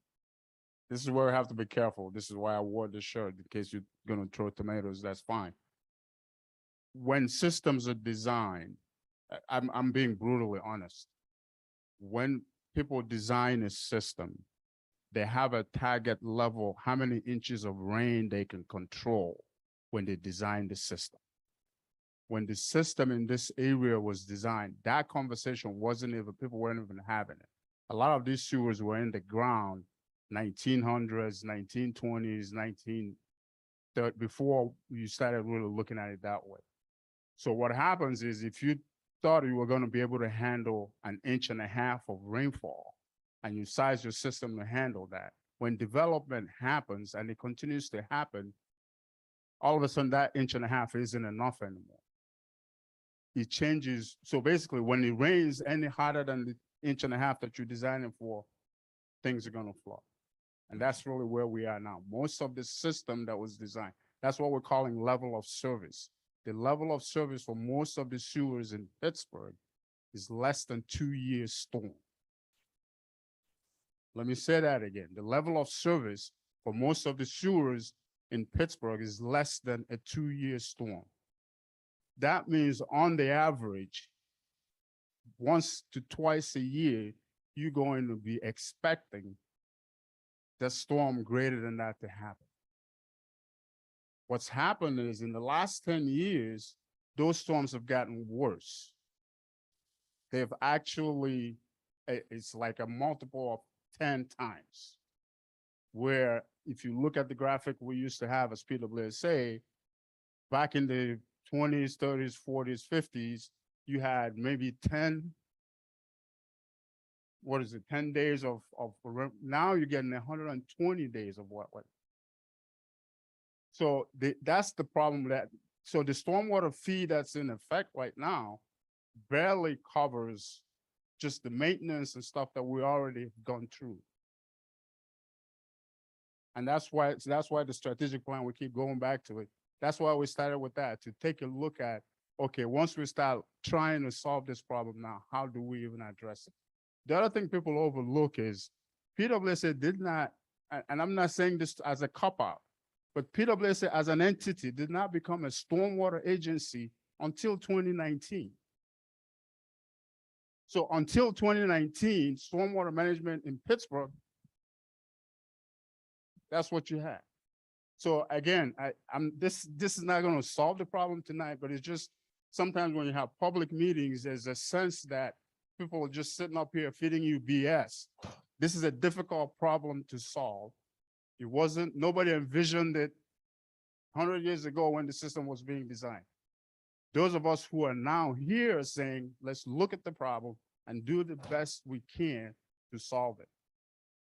Speaker 3: This is where we have to be careful. This is why I wore this shirt, in case you're gonna throw tomatoes, that's fine. When systems are designed, I'm being brutally honest. When people design a system, they have a target level, how many inches of rain they can control when they design the system. When the system in this area was designed, that conversation wasn't even, people weren't even having it. A lot of these sewers were in the ground 1900s, 1920s, 1930, before you started really looking at it that way. So what happens is if you thought you were going to be able to handle 1.5 inches of rainfall and you size your system to handle that, when development happens and it continues to happen, all of a sudden that 1.5 inches isn't enough anymore. It changes. So basically when it rains any harder than the 1.5 inches that you're designing for, things are going to flood. And that's really where we are now. Most of the system that was designed, that's what we're calling level of service. The level of service for most of the sewers in Pittsburgh is less than 2-year storm. Let me say that again. The level of service for most of the sewers in Pittsburgh is less than a 2-year storm. That means on the average, once to twice a year, you're going to be expecting the storm greater than that to happen. What's happened is in the last 10 years, those storms have gotten worse. They've actually, it's like a multiple of 10 times. Where if you look at the graphic we used to have as PWSA, back in the 20s, 30s, 40s, 50s, you had maybe 10 days of now you're getting 120 days of what? So that's the problem so the stormwater fee that's in effect right now barely covers just the maintenance and stuff that we already gone through. And that's why the strategic plan, we keep going back to it. That's why we started with that, to take a look at, okay, once we start trying to solve this problem now, how do we even address it? The other thing people overlook is PWSA did not, and I'm not saying this as a cop-out, but PWSA as an entity did not become a stormwater agency until 2019. So until 2019, stormwater management in Pittsburgh, that's what you had. So again, this is not going to solve the problem tonight, but it's just sometimes when you have public meetings, there's a sense that people are just sitting up here feeding you BS. This is a difficult problem to solve. It wasn't, nobody envisioned it 100 years ago when the system was being designed. Those of us who are now here are saying, let's look at the problem and do the best we can to solve it.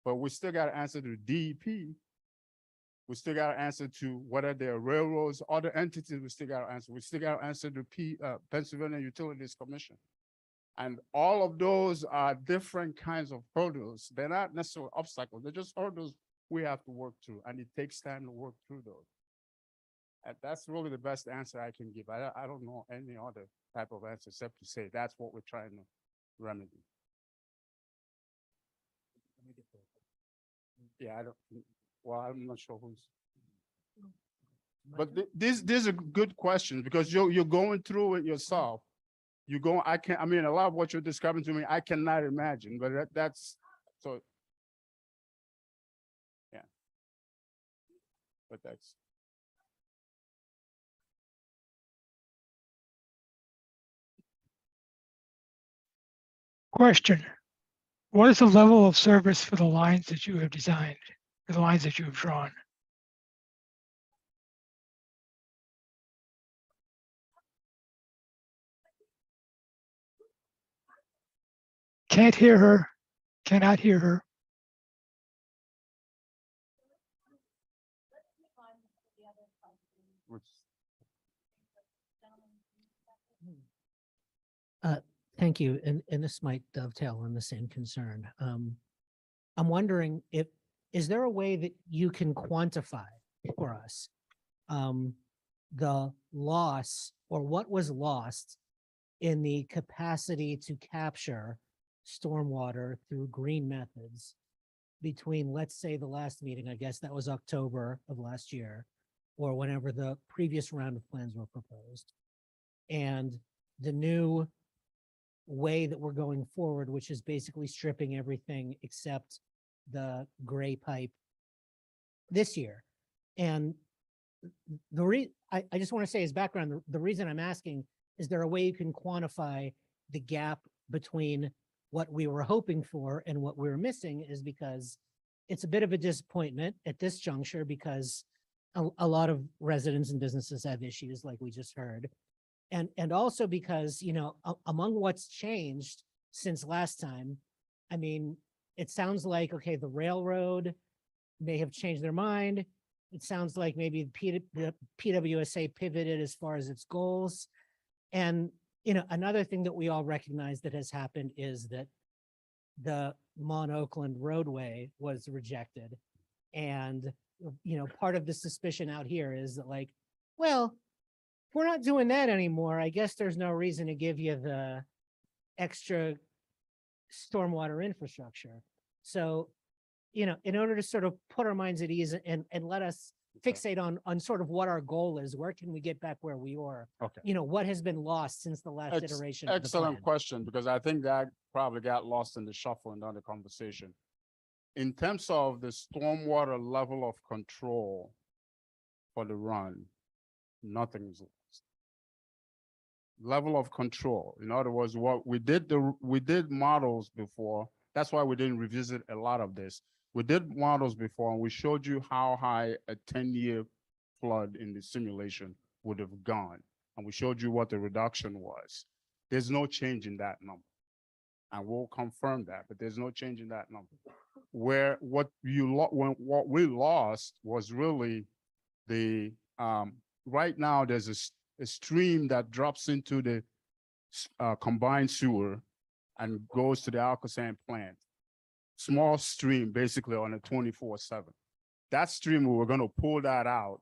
Speaker 3: But we still got to answer to DEP. We still got to answer to whether they're railroads, other entities, we still got to answer. We still got to answer to Pennsylvania Utilities Commission. And all of those are different kinds of hurdles. They're not necessarily obstacles. They're just hurdles we have to work through, and it takes time to work through those. And that's really the best answer I can give. I don't know any other type of answer except to say that's what we're trying to remedy. Yeah, well, I'm not sure who's. But these are good questions because you're going through it yourself. I mean, a lot of what you're describing to me, I cannot imagine, but that's, so. Yeah. But that's.
Speaker 12: Question: what is the level of service for the lines that you have designed, for the lines that you have drawn? Can't hear her. Cannot hear her.
Speaker 13: Thank you. And this might dovetail on the same concern. I'm wondering is there a way that you can quantify for us the loss or what was lost in the capacity to capture stormwater through green methods between, let's say, the last meeting, I guess that was October of last year, or whenever the previous round of plans were proposed, and the new way that we're going forward, which is basically stripping everything except the gray pipe this year. And I just want to say as background, the reason I'm asking, is there a way you can quantify the gap between what we were hoping for and what we were missing? Is because it's a bit of a disappointment at this juncture, because a lot of residents and businesses have issues like we just heard. And also because, you know, among what's changed since last time, I mean, it sounds like, okay, the railroad may have changed their mind. It sounds like maybe the PWSA pivoted as far as its goals. And, you know, another thing that we all recognize that has happened is that the Mon Oakland roadway was rejected. And, you know, part of the suspicion out here is that, like, well, if we're not doing that anymore, I guess there's no reason to give you the extra stormwater infrastructure. So, you know, in order to sort of put our minds at ease and let us fixate on sort of what our goal is, where can we get back where we were?
Speaker 3: Okay.
Speaker 13: You know, what has been lost since the last iteration of the
Speaker 3: Excellent
Speaker 13: plan?
Speaker 3: question, because I think that probably got lost in the shuffle and other conversation. In terms of the stormwater level of control for the run, nothing is lost. Level of control. In other words, what we did models before. That's why we didn't revisit a lot of this. We did models before, and we showed you how high a 10-year flood in the simulation would have gone. And we showed you what the reduction was. There's no change in that number. And we'll confirm that, but there's no change in that number. Where what we lost was really the, right now there's a stream that drops into the combined sewer and goes to the Alcosan plant. Small stream, basically on a 24/7. That stream, we were going to pull that out.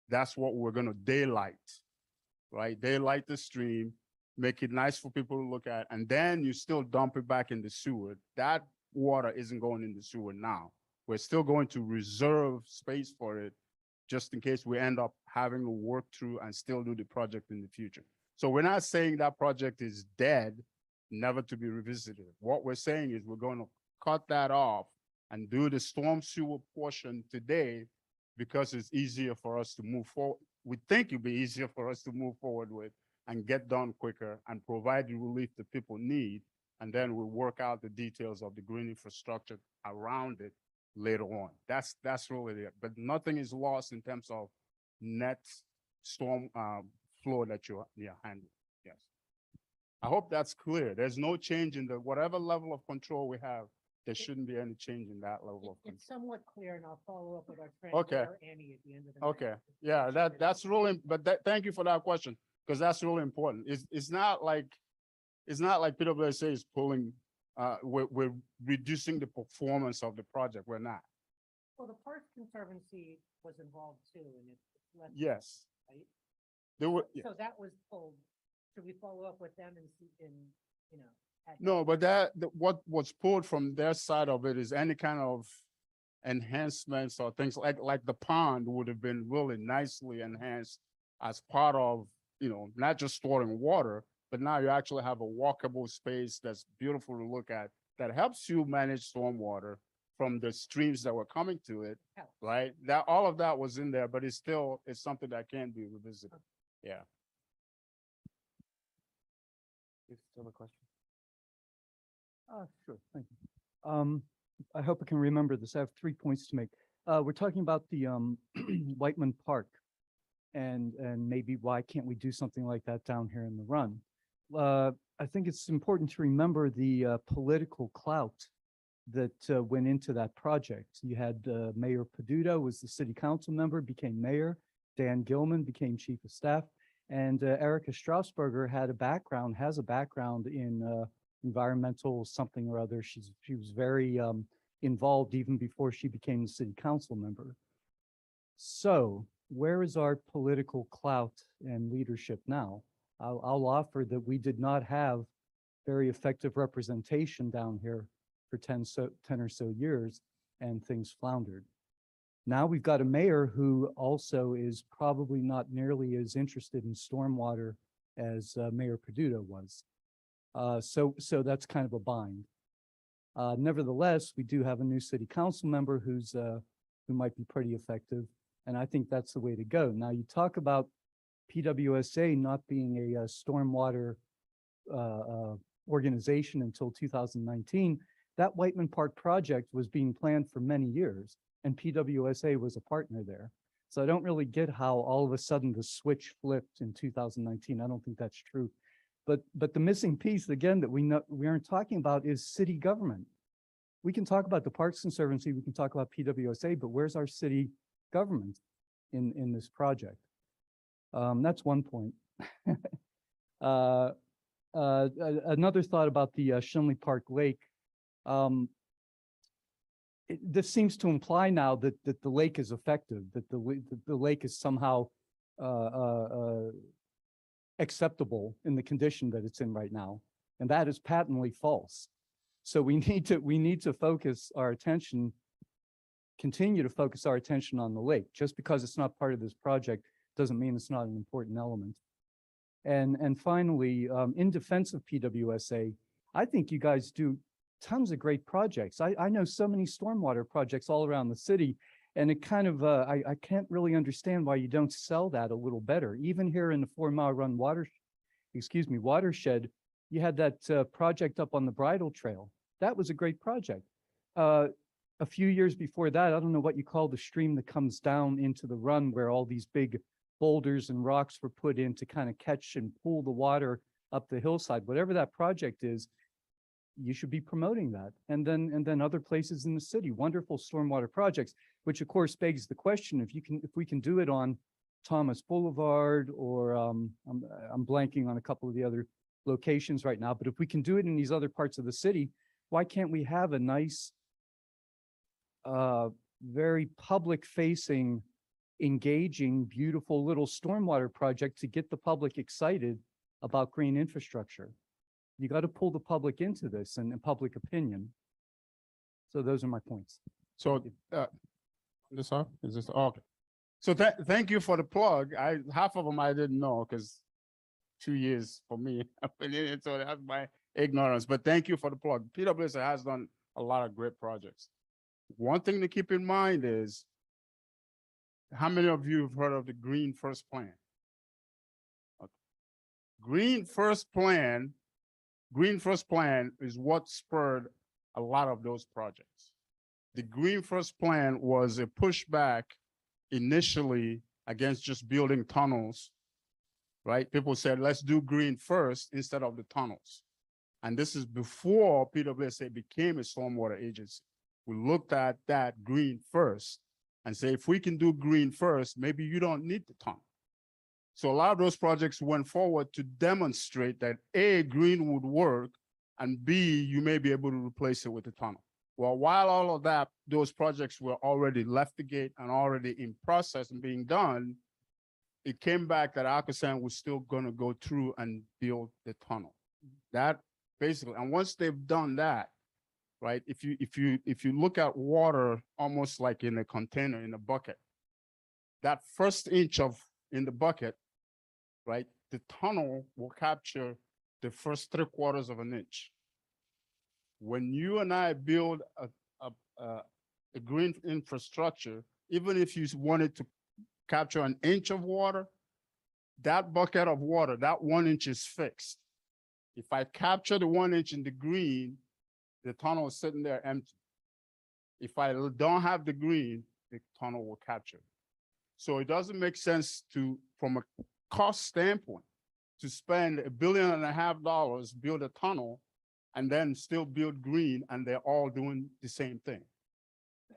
Speaker 3: That's what we're going to daylight, right? Daylight the stream, make it nice for people to look at, and then you still dump it back in the sewer. That water isn't going in the sewer now. We're still going to reserve space for it, just in case we end up having to work through and still do the project in the future. So we're not saying that project is dead, never to be revisited. What we're saying is we're going to cut that off and do the storm sewer portion today, because it's easier for us to move forward. We think it'll be easier for us to move forward with and get done quicker and provide the relief that people need. And then we'll work out the details of the green infrastructure around it later on. That's really it. But nothing is lost in terms of net storm flow that you're handling. Yes. I hope that's clear. There's no change in the whatever level of control we have. There shouldn't be any change in that level of control.
Speaker 13: It's somewhat clear, and I'll follow up with our friend
Speaker 3: Okay.
Speaker 13: Annie at the end of the night.
Speaker 3: Okay, yeah, that's really, but thank you for that question, because that's really important. It's not like PWSA is pulling, we're reducing the performance of the project. We're not.
Speaker 13: Well, the Parks Conservancy was involved too, and it's left.
Speaker 3: Yes.
Speaker 13: Right?
Speaker 3: There were, yeah.
Speaker 13: So that was pulled. Should we follow up with them and see, you know?
Speaker 3: No, but what was pulled from their side of it is any kind of enhancements or things like the pond would have been really nicely enhanced as part of, you know, not just storing water, but now you actually have a walkable space that's beautiful to look at, that helps you manage stormwater from the streams that were coming to it, right? That all of that was in there, but it's something that can be revisited. Yeah.
Speaker 2: You still have a question?
Speaker 14: Sure, thank you. I hope I can remember this. I have 3 points to make. We're talking about the Whiteman Park, and maybe why can't we do something like that down here in the run? I think it's important to remember the political clout that went into that project. You had Mayor Peduto was the city council member, became mayor. Dan Gilman became chief of staff, and Erica Strausberger has a background in environmental something or other. She was very involved even before she became the city council member. So where is our political clout and leadership now? I'll offer that we did not have very effective representation down here for 10 or so years, and things floundered. Now we've got a mayor who also is probably not nearly as interested in stormwater as Mayor Peduto was. So that's kind of a bind. Nevertheless, we do have a new city council member who might be pretty effective, and I think that's the way to go. Now, you talk about PWSA not being a stormwater organization until 2019. That Whiteman Park project was being planned for many years, and PWSA was a partner there. So I don't really get how all of a sudden the switch flipped in 2019. I don't think that's true. But the missing piece, again, that we aren't talking about is city government. We can talk about the Parks Conservancy, we can talk about PWSA, but where's our city government in this project? That's one point. Another thought about the Shinley Park Lake. This seems to imply now that the lake is effective, that the lake is somehow acceptable in the condition that it's in right now, and that is patently false. So we need to focus our attention, continue to focus our attention on the lake. Just because it's not part of this project doesn't mean it's not an important element. And finally, in defense of PWSA, I think you guys do tons of great projects. I know so many stormwater projects all around the city, and it kind of, I can't really understand why you don't sell that a little better. Even here in the 4 Mile Run watershed, you had that project up on the Bridle Trail. That was a great project. A few years before that, I don't know what you call the stream that comes down into the run where all these big boulders and rocks were put in to kind of catch and pull the water up the hillside. Whatever that project is, you should be promoting that. And then other places in the city, wonderful stormwater projects, which of course begs the question, if we can do it on Thomas Boulevard, or I'm blanking on a couple of the other locations right now, but if we can do it in these other parts of the city, why can't we have a nice, very public facing, engaging, beautiful little stormwater project to get the public excited about green infrastructure? You got to pull the public into this and public opinion. So those are my points.
Speaker 3: So, this off? Is this okay? So thank you for the plug. Half of them I didn't know, because 2 years for me, so that's my ignorance. But thank you for the plug. PWSA has done a lot of great projects. One thing to keep in mind is, how many of you have heard of the Green First Plan? Okay. Green First Plan is what spurred a lot of those projects. The Green First Plan was a pushback initially against just building tunnels, right? People said, let's do green first instead of the tunnels. And this is before PWSA became a stormwater agency. We looked at that green first and say, if we can do green first, maybe you don't need the tunnel. So a lot of those projects went forward to demonstrate that A, green would work, and B, you may be able to replace it with the tunnel. Well, while all of that, those projects were already left the gate and already in process and being done, it came back that Arkansas was still gonna go through and build the tunnel. That basically, and once they've done that, right, if you look at water almost like in a container, in a bucket, that first inch in the bucket, right, the tunnel will capture the first 3/4 of an inch. When you and I build a green infrastructure, even if you wanted to capture an inch of water, that bucket of water, that 1 inch is fixed. If I capture the 1 inch in the green, the tunnel is sitting there empty. If I don't have the green, the tunnel will capture. So it doesn't make sense to, from a cost standpoint, to spend $1.5 billion, build a tunnel, and then still build green, and they're all doing the same thing.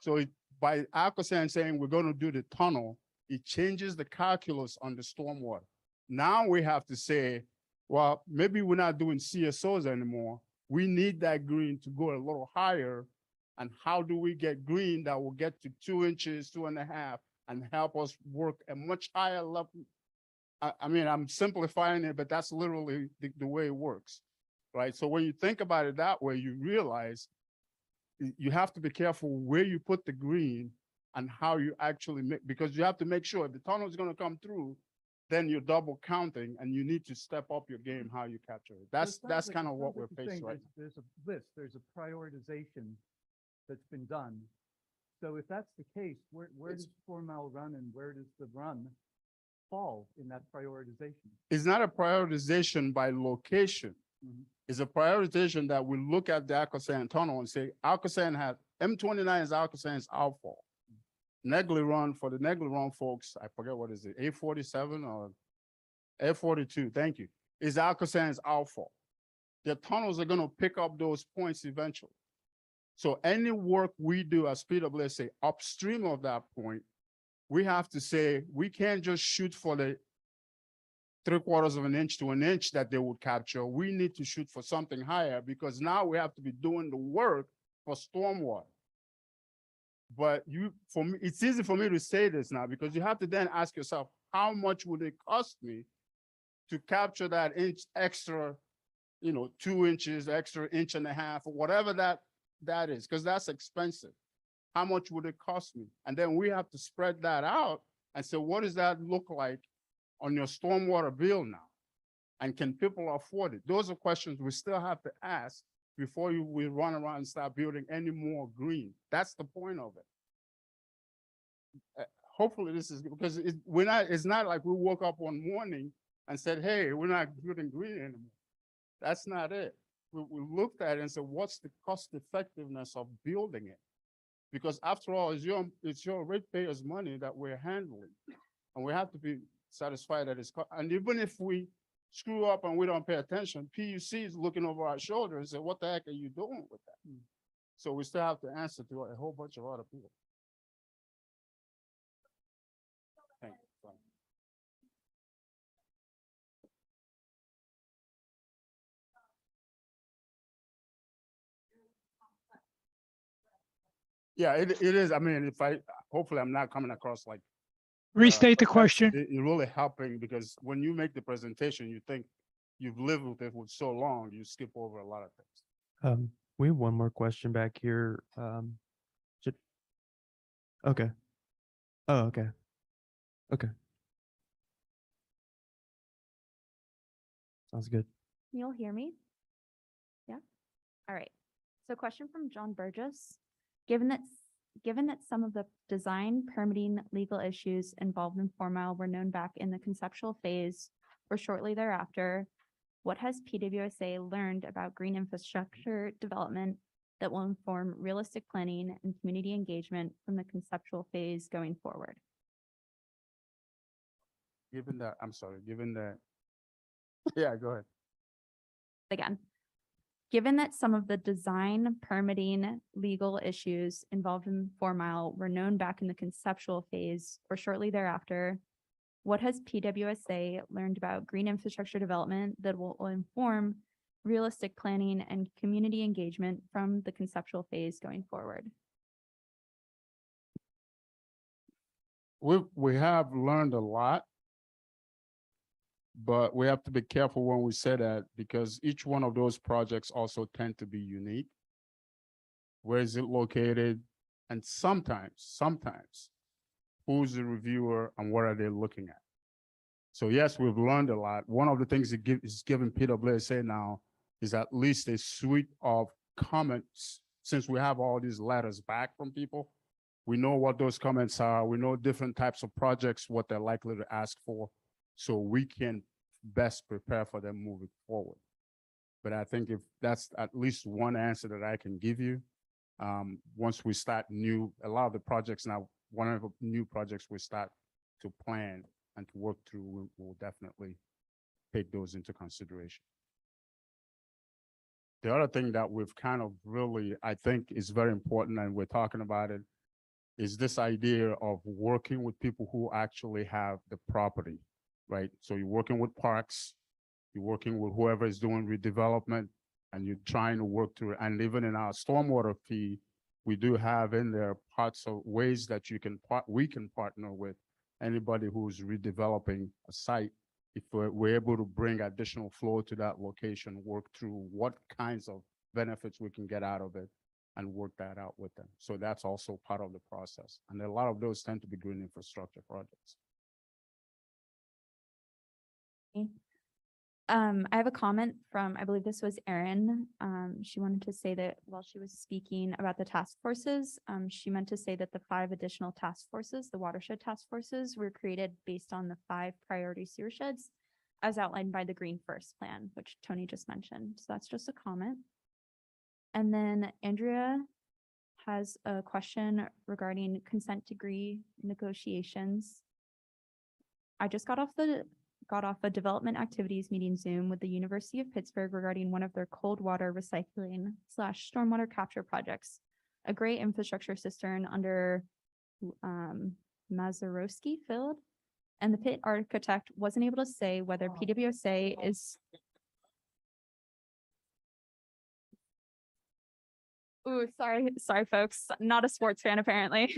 Speaker 3: So by Arkansas saying we're going to do the tunnel, it changes the calculus on the stormwater. Now we have to say, well, maybe we're not doing CSOs anymore. We need that green to go a little higher. And how do we get green that will get to 2 inches, 2.5, and help us work a much higher level I mean, I'm simplifying it, but that's literally the way it works, right? So when you think about it that way, you realize you have to be careful where you put the green and how you actually make, because you have to make sure if the tunnel is going to come through, then you're double counting and you need to step up your game, how you capture it.
Speaker 14: So it sounds
Speaker 3: That's
Speaker 14: like-
Speaker 3: kind
Speaker 14: it
Speaker 3: of what
Speaker 14: sounds
Speaker 3: we're
Speaker 14: like you're
Speaker 3: facing
Speaker 14: saying
Speaker 3: right now.
Speaker 14: There's a list, there's a prioritization that's been done. So if that's the case, where does 4 Mile Run and where does the run fall in that prioritization?
Speaker 3: It's not a prioritization by location.
Speaker 14: Mhm.
Speaker 3: It's a prioritization that we look at the Alcosan tunnel and say, Alcosan has, M29 is Alcosan's outfall. Negley Run, for the Negley Run folks, I forget what is it, A47 or A42, thank you, is Alcosan's outfall. The tunnels are gonna pick up those points eventually. So any work we do as PWSA upstream of that point, we have to say, we can't just shoot for the 3/4 of an inch to an inch that they would capture. We need to shoot for something higher because now we have to be doing the work for stormwater. But for me, it's easy for me to say this now because you have to then ask yourself, how much would it cost me to capture that inch extra, 2 inches, extra inch and a half, or whatever that is, because that's expensive. How much would it cost me? And then we have to spread that out and say, what does that look like on your stormwater bill now? And can people afford it? Those are questions we still have to ask before we run around and start building any more green. That's the point of it. Hopefully this is, because it's not like we woke up one morning and said, hey, we're not building green anymore. That's not it. We looked at it and said, what's the cost effectiveness of building it? Because after all, it's your ratepayers' money that we're handling. And we have to be satisfied that it's, and even if we screw up and we don't pay attention, PUC is looking over our shoulder and say, what the heck are you doing with that? So we still have to answer to a whole bunch of other people. Thank you. Yeah, it is. I mean, hopefully I'm not coming across like.
Speaker 12: Restate the
Speaker 3: but
Speaker 12: question.
Speaker 3: It's really helping because when you make the presentation, you think you've lived with it for so long, you skip over a lot of things.
Speaker 15: We have one more question back here. Okay. Oh, okay. Okay. Sounds good.
Speaker 16: You'll hear me? Yeah? All right. So question from John Burgess. Given that some of the design, permitting, legal issues involved in 4 Mile were known back in the conceptual phase or shortly thereafter, what has PWSA learned about green infrastructure development that will inform realistic planning and community engagement from the conceptual phase going forward?
Speaker 3: Given that, yeah, go ahead.
Speaker 16: Again, given that some of the design, permitting, legal issues involved in 4 Mile were known back in the conceptual phase or shortly thereafter, what has PWSA learned about green infrastructure development that will inform realistic planning and community engagement from the conceptual phase going forward?
Speaker 3: We have learned a lot, but we have to be careful when we say that because each one of those projects also tend to be unique. Where is it located? And sometimes, who's the reviewer and what are they looking at? So yes, we've learned a lot. One of the things that is giving PWSA now is at least a suite of comments. Since we have all these letters back from people, we know what those comments are. We know different types of projects, what they're likely to ask for, so we can best prepare for them moving forward. But I think if that's at least one answer that I can give you, once we start a lot of the projects now, one of the new projects we start to plan and to work through, we'll definitely take those into consideration. The other thing that we've kind of really, I think is very important, and we're talking about it, is this idea of working with people who actually have the property, right? So you're working with parks, you're working with whoever is doing redevelopment, and you're trying to work through it. And even in our stormwater fee, we do have in there parts of ways that we can partner with anybody who's redeveloping a site if we're able to bring additional flow to that location, work through what kinds of benefits we can get out of it and work that out with them. So that's also part of the process. And a lot of those tend to be green infrastructure projects.
Speaker 16: I have a comment from, I believe this was Erin. She wanted to say that while she was speaking about the task forces, she meant to say that the 5 additional task forces, the watershed task forces, were created based on the 5 priority sewer sheds as outlined by the Green First Plan, which Tony just mentioned. So that's just a comment. And then Andrea has a question regarding consent decree negotiations. I just got off a development activities meeting Zoom with the University of Pittsburgh regarding one of their cold water recycling / stormwater capture projects, a gray infrastructure cistern under Mazeroski Field. And the pit architect wasn't able to say whether PWSA is. Ooh, sorry, folks. Not a sports fan, apparently.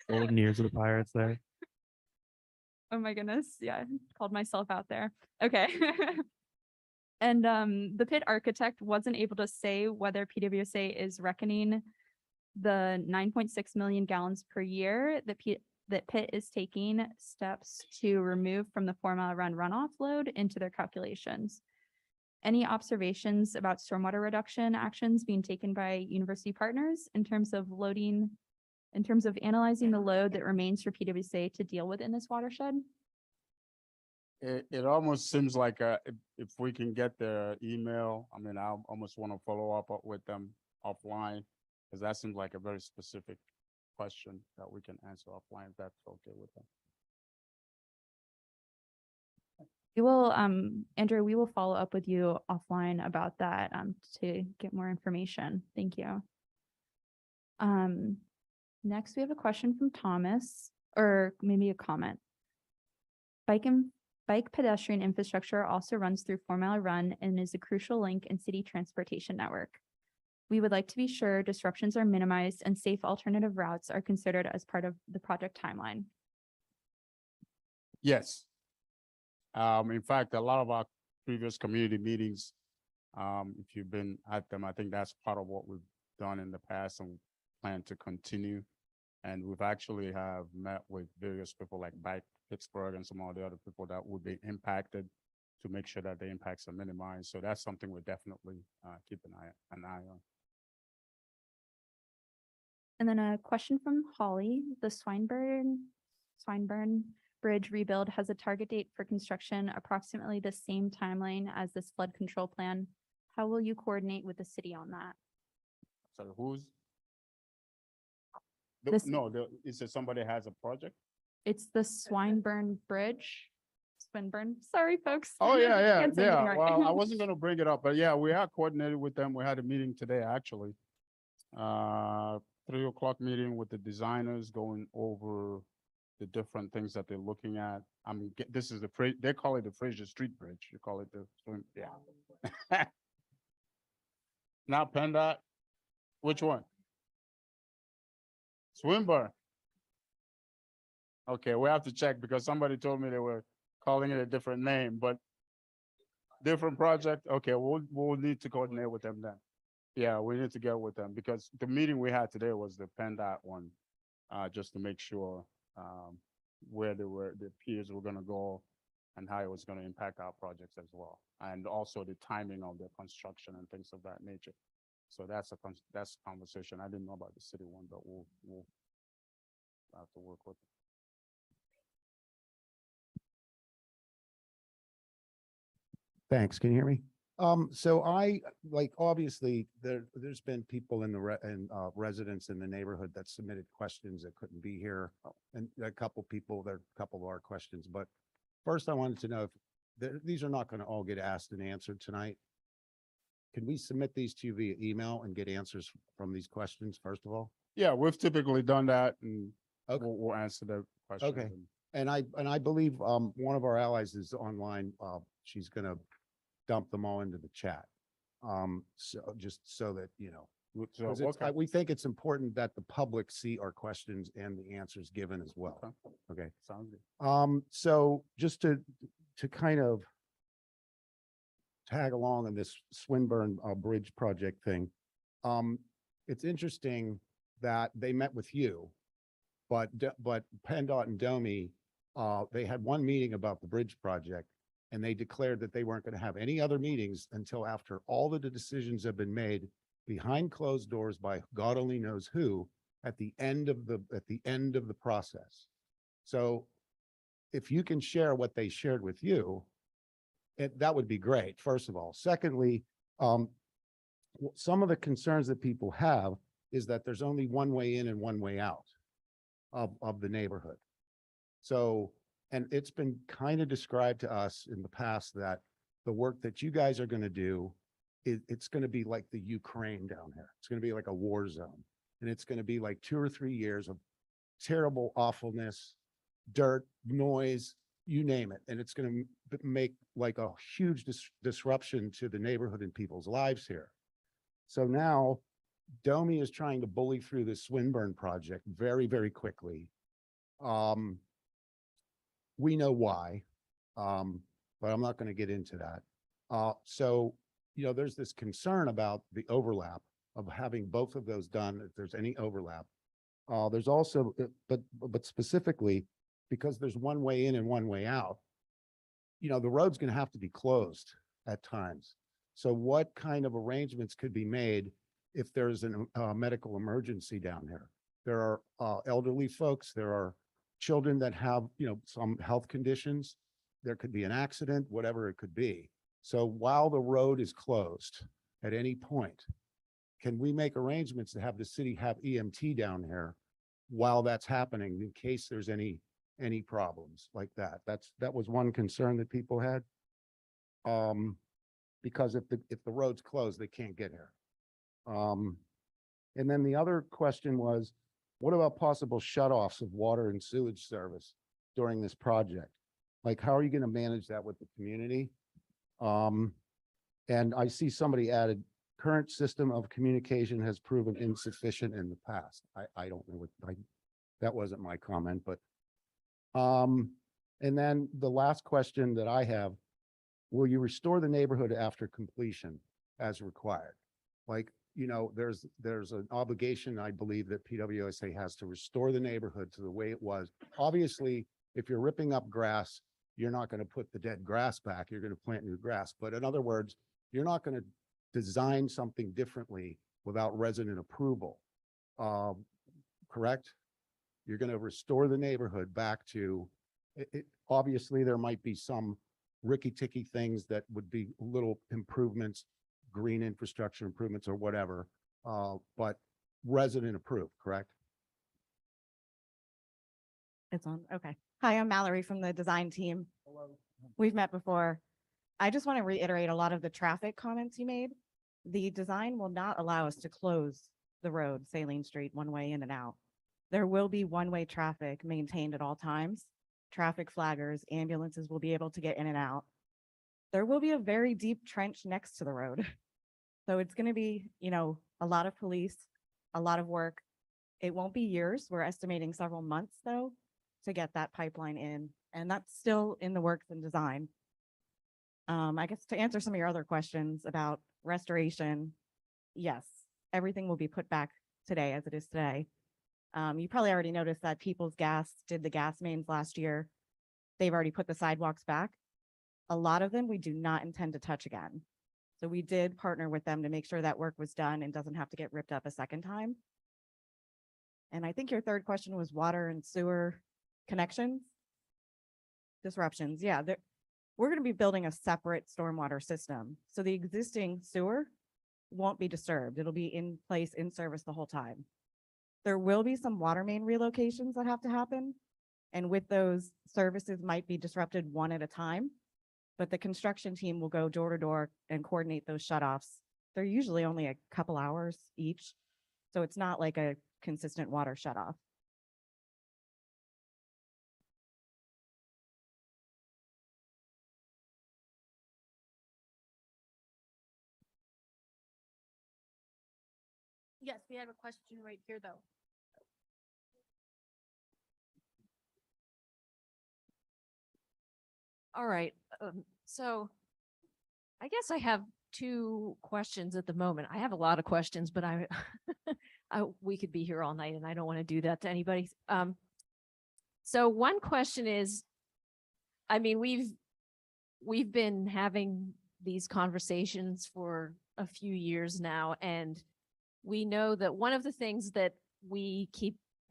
Speaker 15: Golden years of the Pirates there.
Speaker 16: Oh my goodness. Yeah, called myself out there. Okay. And the pit architect wasn't able to say whether PWSA is reckoning the 9.6 million gallons per year that pit is taking steps to remove from the 4 Mile Run runoff load into their calculations. Any observations about stormwater reduction actions being taken by university partners in terms of analyzing the load that remains for PWSA to deal with in this watershed?
Speaker 3: It almost seems like if we can get their email, I mean, I almost want to follow up with them offline, because that seems like a very specific question that we can answer offline, if that's okay with them.
Speaker 16: We will, Andrew, we will follow up with you offline about that to get more information. Thank you. Next, we have a question from Thomas, or maybe a comment. Bike pedestrian infrastructure also runs through 4 Mile Run and is a crucial link in city transportation network. We would like to be sure disruptions are minimized and safe alternative routes are considered as part of the project timeline.
Speaker 3: Yes. In fact, a lot of our previous community meetings, if you've been at them, I think that's part of what we've done in the past and plan to continue. And we've actually have met with various people like Bike Pittsburgh and some of the other people that would be impacted to make sure that the impacts are minimized. So that's something we're definitely keep an eye on.
Speaker 16: And then a question from Holly, the Swinburne Bridge rebuild has a target date for construction approximately the same timeline as this flood control plan. How will you coordinate with the city on that?
Speaker 3: So who's?
Speaker 16: This-
Speaker 3: It says somebody has a project?
Speaker 16: It's the Swinburne Bridge. Swinburne, sorry, folks.
Speaker 3: Oh, yeah.
Speaker 16: Can't say anything right.
Speaker 3: Well, I wasn't gonna bring it up, but yeah, we are coordinated with them. We had a meeting today, actually. 3 o'clock meeting with the designers going over the different things that they're looking at. This is they call it the Fraser Street Bridge. You call it yeah. Not PennDOT? Which one? Swinburne. Okay, we have to check because somebody told me they were calling it a different name, but different project. Okay, we'll need to coordinate with them then. Yeah, we need to get with them because the meeting we had today was the PennDOT one, just to make sure where the peers were gonna go and how it was gonna impact our projects as well. And also the timing of the construction and things of that nature. So that's a conversation. I didn't know about the city one, but we'll have to work with it.
Speaker 17: Thanks. Can you hear me? So obviously there's been people in the residents in the neighborhood that submitted questions that couldn't be here. And there are a couple of our questions, but first I wanted to know if these are not going to all get asked and answered tonight. Can we submit these to you via email and get answers from these questions, first of all?
Speaker 3: Yeah, we've typically done that and
Speaker 17: Okay.
Speaker 3: we'll answer the questions.
Speaker 17: Okay. And I believe one of our allies is online. She's gonna dump them all into the chat. So just so that,
Speaker 3: So
Speaker 17: 'Cause
Speaker 3: what kind-
Speaker 17: we think it's important that the public see our questions and the answers given as well. Okay.
Speaker 3: Sounds good.
Speaker 17: So just to kind of tag along on this Swinburne Bridge project thing. It's interesting that they met with you, but PennDOT and Domi, they had one meeting about the bridge project, and they declared that they weren't going to have any other meetings until after all of the decisions have been made behind closed doors by God only knows who at the end of the process. So if you can share what they shared with you, that would be great, first of all. Secondly, some of the concerns that people have is that there's only one way in and one way out of the neighborhood. So, and it's been kind of described to us in the past that the work that you guys are going to do, it's going to be like the Ukraine down here. It's going to be like a war zone. And it's going to be like 2 or 3 years of terrible awfulness, dirt, noise, you name it. And it's going to make like a huge disruption to the neighborhood and people's lives here. So now Domi is trying to bully through this Swinburne project very, very quickly. We know why, but I'm not going to get into that. So, you know, there's this concern about the overlap of having both of those done, if there's any overlap. There's also, but specifically, because there's one way in and one way out, you know, the road's going to have to be closed at times. So what kind of arrangements could be made if there's a medical emergency down here? There are elderly folks, there are children that have, you know, some health conditions. There could be an accident, whatever it could be. So while the road is closed at any point, can we make arrangements to have the city have EMT down here while that's happening in case there's any problems like that? That was one concern that people had. Because if the road's closed, they can't get here. And then the other question was, what about possible shutoffs of water and sewage service during this project? Like, how are you going to manage that with the community? And I see somebody added, current system of communication has proven insufficient in the past. I don't know what, that wasn't my comment, but, and then the last question that I have, will you restore the neighborhood after completion as required? Like, you know, there's an obligation, I believe, that PWSA has to restore the neighborhood to the way it was. Obviously, if you're ripping up grass, you're not going to put the dead grass back. You're going to plant new grass. But in other words, you're not going to design something differently without resident approval. Correct? You're going to restore the neighborhood back to it. Obviously, there might be some ricky-ticky things that would be little improvements, green infrastructure improvements or whatever, but resident approved, correct?
Speaker 18: It's on. Okay. Hi, I'm Mallory from the design team.
Speaker 3: Hello.
Speaker 18: We've met before. I just want to reiterate a lot of the traffic comments you made. The design will not allow us to close the road, Saline Street, one way in and out. There will be one-way traffic maintained at all times. Traffic flaggers, ambulances will be able to get in and out. There will be a very deep trench next to the road. So it's going to be, you know, a lot of police, a lot of work. It won't be years. We're estimating several months though, to get that pipeline in. And that's still in the works and design. I guess to answer some of your other questions about restoration, yes, everything will be put back today as it is today. You probably already noticed that People's Gas did the gas mains last year. They've already put the sidewalks back. A lot of them we do not intend to touch again. So we did partner with them to make sure that work was done and doesn't have to get ripped up a second time. And I think your third question was water and sewer connections. Disruptions, yeah. We're going to be building a separate stormwater system. So the existing sewer won't be disturbed. It'll be in place, in service the whole time. There will be some water main relocations that have to happen. And with those, services might be disrupted one at a time. But the construction team will go door to door and coordinate those shutoffs. They're usually only a couple hours each. So it's not like a consistent water shutoff.
Speaker 1: Yes, we have a question right here, though.
Speaker 19: All right, so I guess I have two questions at the moment. I have a lot of questions, but we could be here all night and I don't want to do that to anybody. So one question is, I mean, we've been having these conversations for a few years now, and we know that one of the things that we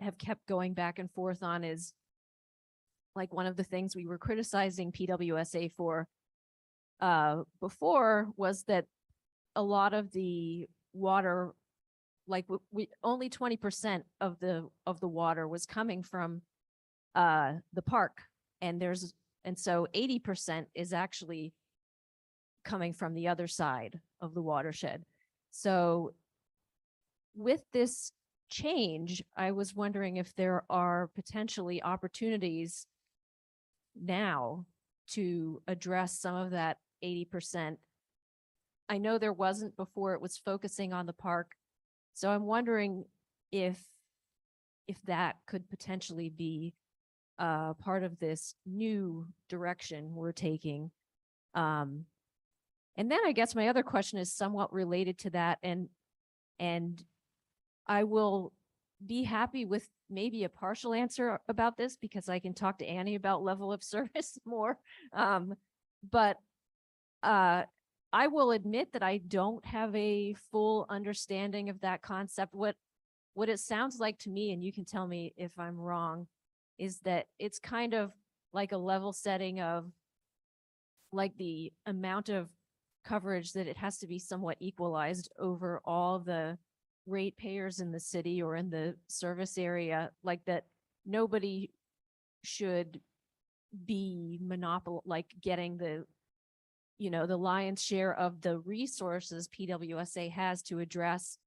Speaker 19: have kept going back and forth on is, like, one of the things we were criticizing PWSA for before was that a lot of the water, like we only 20% of the water was coming from the park, and so 80% is actually coming from the other side of the watershed. So with this change, I was wondering if there are potentially opportunities now to address some of that 80%. I know there wasn't before, it was focusing on the park. So I'm wondering if that could potentially be part of this new direction we're taking. And then I guess my other question is somewhat related to that, and I will be happy with maybe a partial answer about this because I can talk to Annie about level of service more. But I will admit that I don't have a full understanding of that concept. What it sounds like to me, and you can tell me if I'm wrong, is that it's kind of like a level setting of, like, the amount of coverage that it has to be somewhat equalized over all the ratepayers in the city or in the service area, like that nobody should be like getting the lion's share of the resources PWSA has to address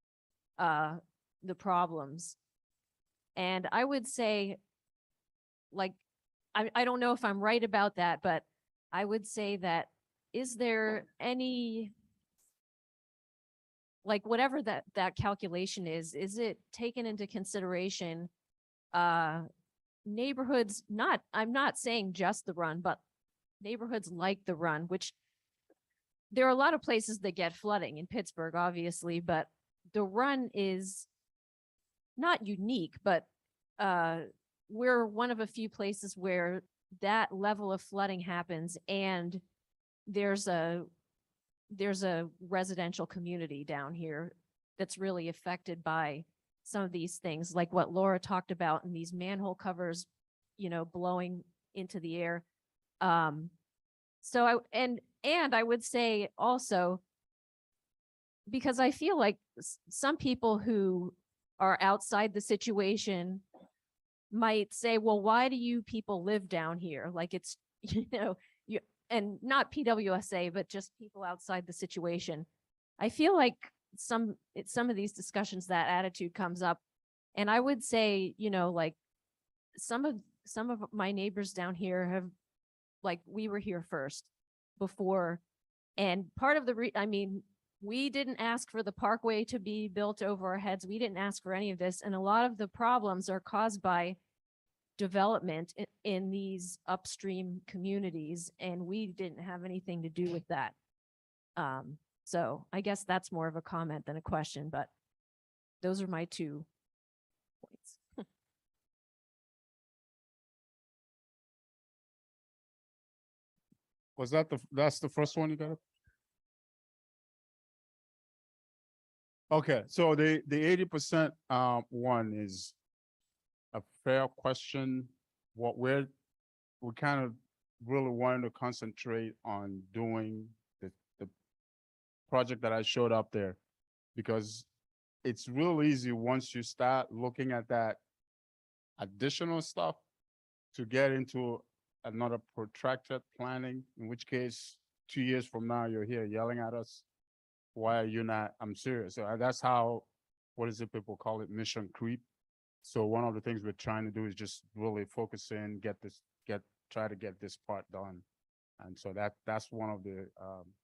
Speaker 19: the problems. And I would say, like, I don't know if I'm right about that, but I would say that, is there any, like, whatever that calculation is it taken into consideration neighborhoods, I'm not saying just the Run, but neighborhoods like the Run, which there are a lot of places that get flooding in Pittsburgh, obviously, but the Run is not unique, but we're one of a few places where that level of flooding happens, and there's a residential community down here that's really affected by some of these things, like what Laura talked about, and these manhole covers, blowing into the air. So I would say also, because I feel like some people who are outside the situation might say, well, why do you people live down here? Like, it's, and not PWSA, but just people outside the situation. I feel like some of these discussions, that attitude comes up. And I would say, like, some of my neighbors down here have, like, we were here first before. And part of we didn't ask for the parkway to be built over our heads. We didn't ask for any of this. And a lot of the problems are caused by development in these upstream communities, and we didn't have anything to do with that. So I guess that's more of a comment than a question, but those are my 2 points.
Speaker 3: Was that's the first one you got? Okay, so the 80% one is a fair question. What we kind of really wanted to concentrate on doing the project that I showed up there, because it's real easy once you start looking at that additional stuff to get into another protracted planning, in which case 2 years from now, you're here yelling at us. Why are you not? I'm serious. So that's how, what is it, people call it, mission creep. So one of the things we're trying to do is just really focus in, try to get this part done. And so that's one of the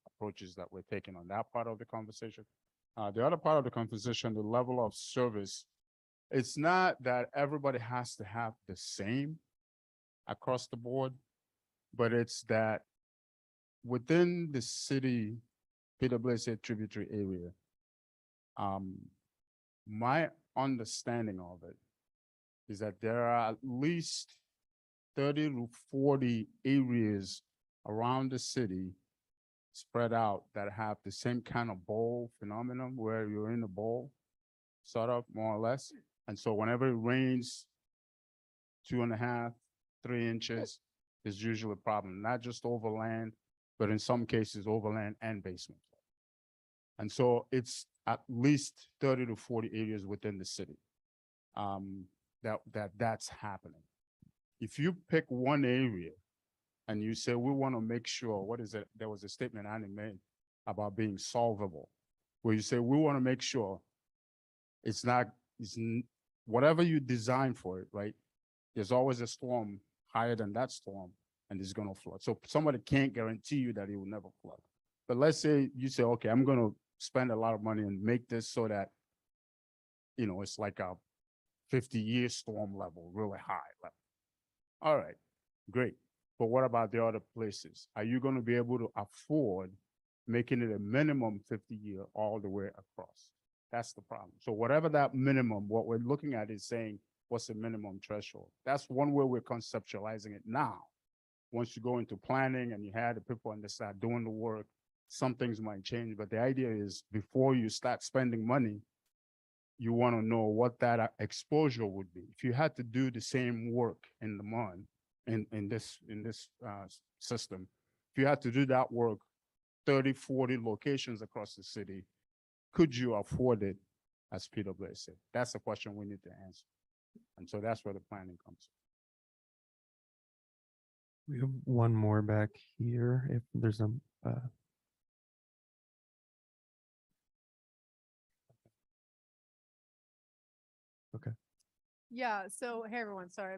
Speaker 3: approaches that we're taking on that part of the conversation. The other part of the conversation, the level of service, it's not that everybody has to have the same across the board, but it's that within the city PWSA tributary area, my understanding of it is that there are at least 30 to 40 areas around the city spread out that have the same kind of bowl phenomenon where you're in the bowl, sort of more or less. And so whenever it rains 2.5, 3 inches is usually a problem, not just overland, but in some cases overland and basement. And so it's at least 30 to 40 areas within the city that's happening. If you pick one area and you say, we want to make sure, what is it? There was a statement Annie made about being solvable, where you say, we want to make sure whatever you design for it, right? There's always a storm higher than that storm and it's going to flood. So somebody can't guarantee you that it will never flood. But let's say you say, okay, I'm going to spend a lot of money and make this so that, it's like a 50-year storm level, really high level. All right, great. But what about the other places? Are you going to be able to afford making it a minimum 50-year all the way across? That's the problem. So whatever that minimum, what we're looking at is saying, what's the minimum threshold? That's one way we're conceptualizing it now. Once you go into planning and you have the people and they start doing the work, some things might change. But the idea is before you start spending money, you want to know what that exposure would be. If you had to do the same work in the mud, in this system, if you had to do that work 30, 40 locations across the city, could you afford it as PWSA? That's the question we need to answer. And so that's where the planning comes.
Speaker 15: We have one more back here. If there's a okay.
Speaker 11: Yeah, so hey everyone, sorry,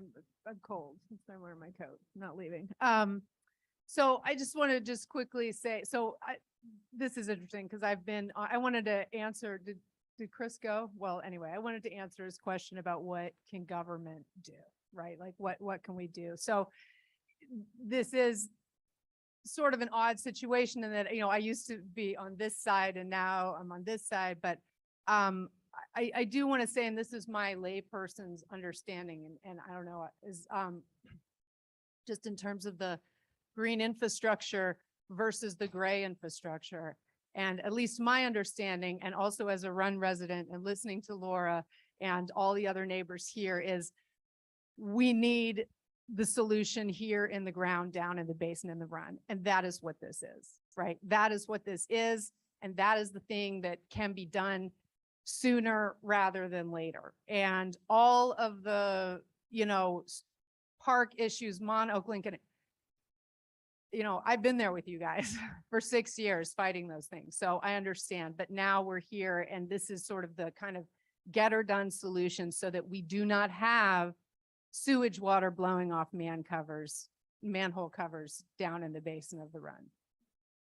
Speaker 11: I'm cold. That's why I'm wearing my coat. I'm not leaving. So I just want to just quickly say, this is interesting because I wanted to answer, did Chris go? Well, anyway, I wanted to answer his question about what can government do, right? Like what can we do? So this is sort of an odd situation in that, I used to be on this side and now I'm on this side, but I do want to say, and this is my layperson's understanding, and I don't know, is just in terms of the green infrastructure versus the gray infrastructure. And at least my understanding, and also as a Run resident and listening to Laura and all the other neighbors here, is we need the solution here in the ground, down in the basin in the Run. And that is what this is, right? That is what this is. And that is the thing that can be done sooner rather than later. And all of the, park issues, Oak Lincoln, I've been there with you guys for 6 years fighting those things. So I understand, but now we're here and this is sort of the kind of get her done solution so that we do not have sewage water blowing off manhole covers down in the basin of the Run.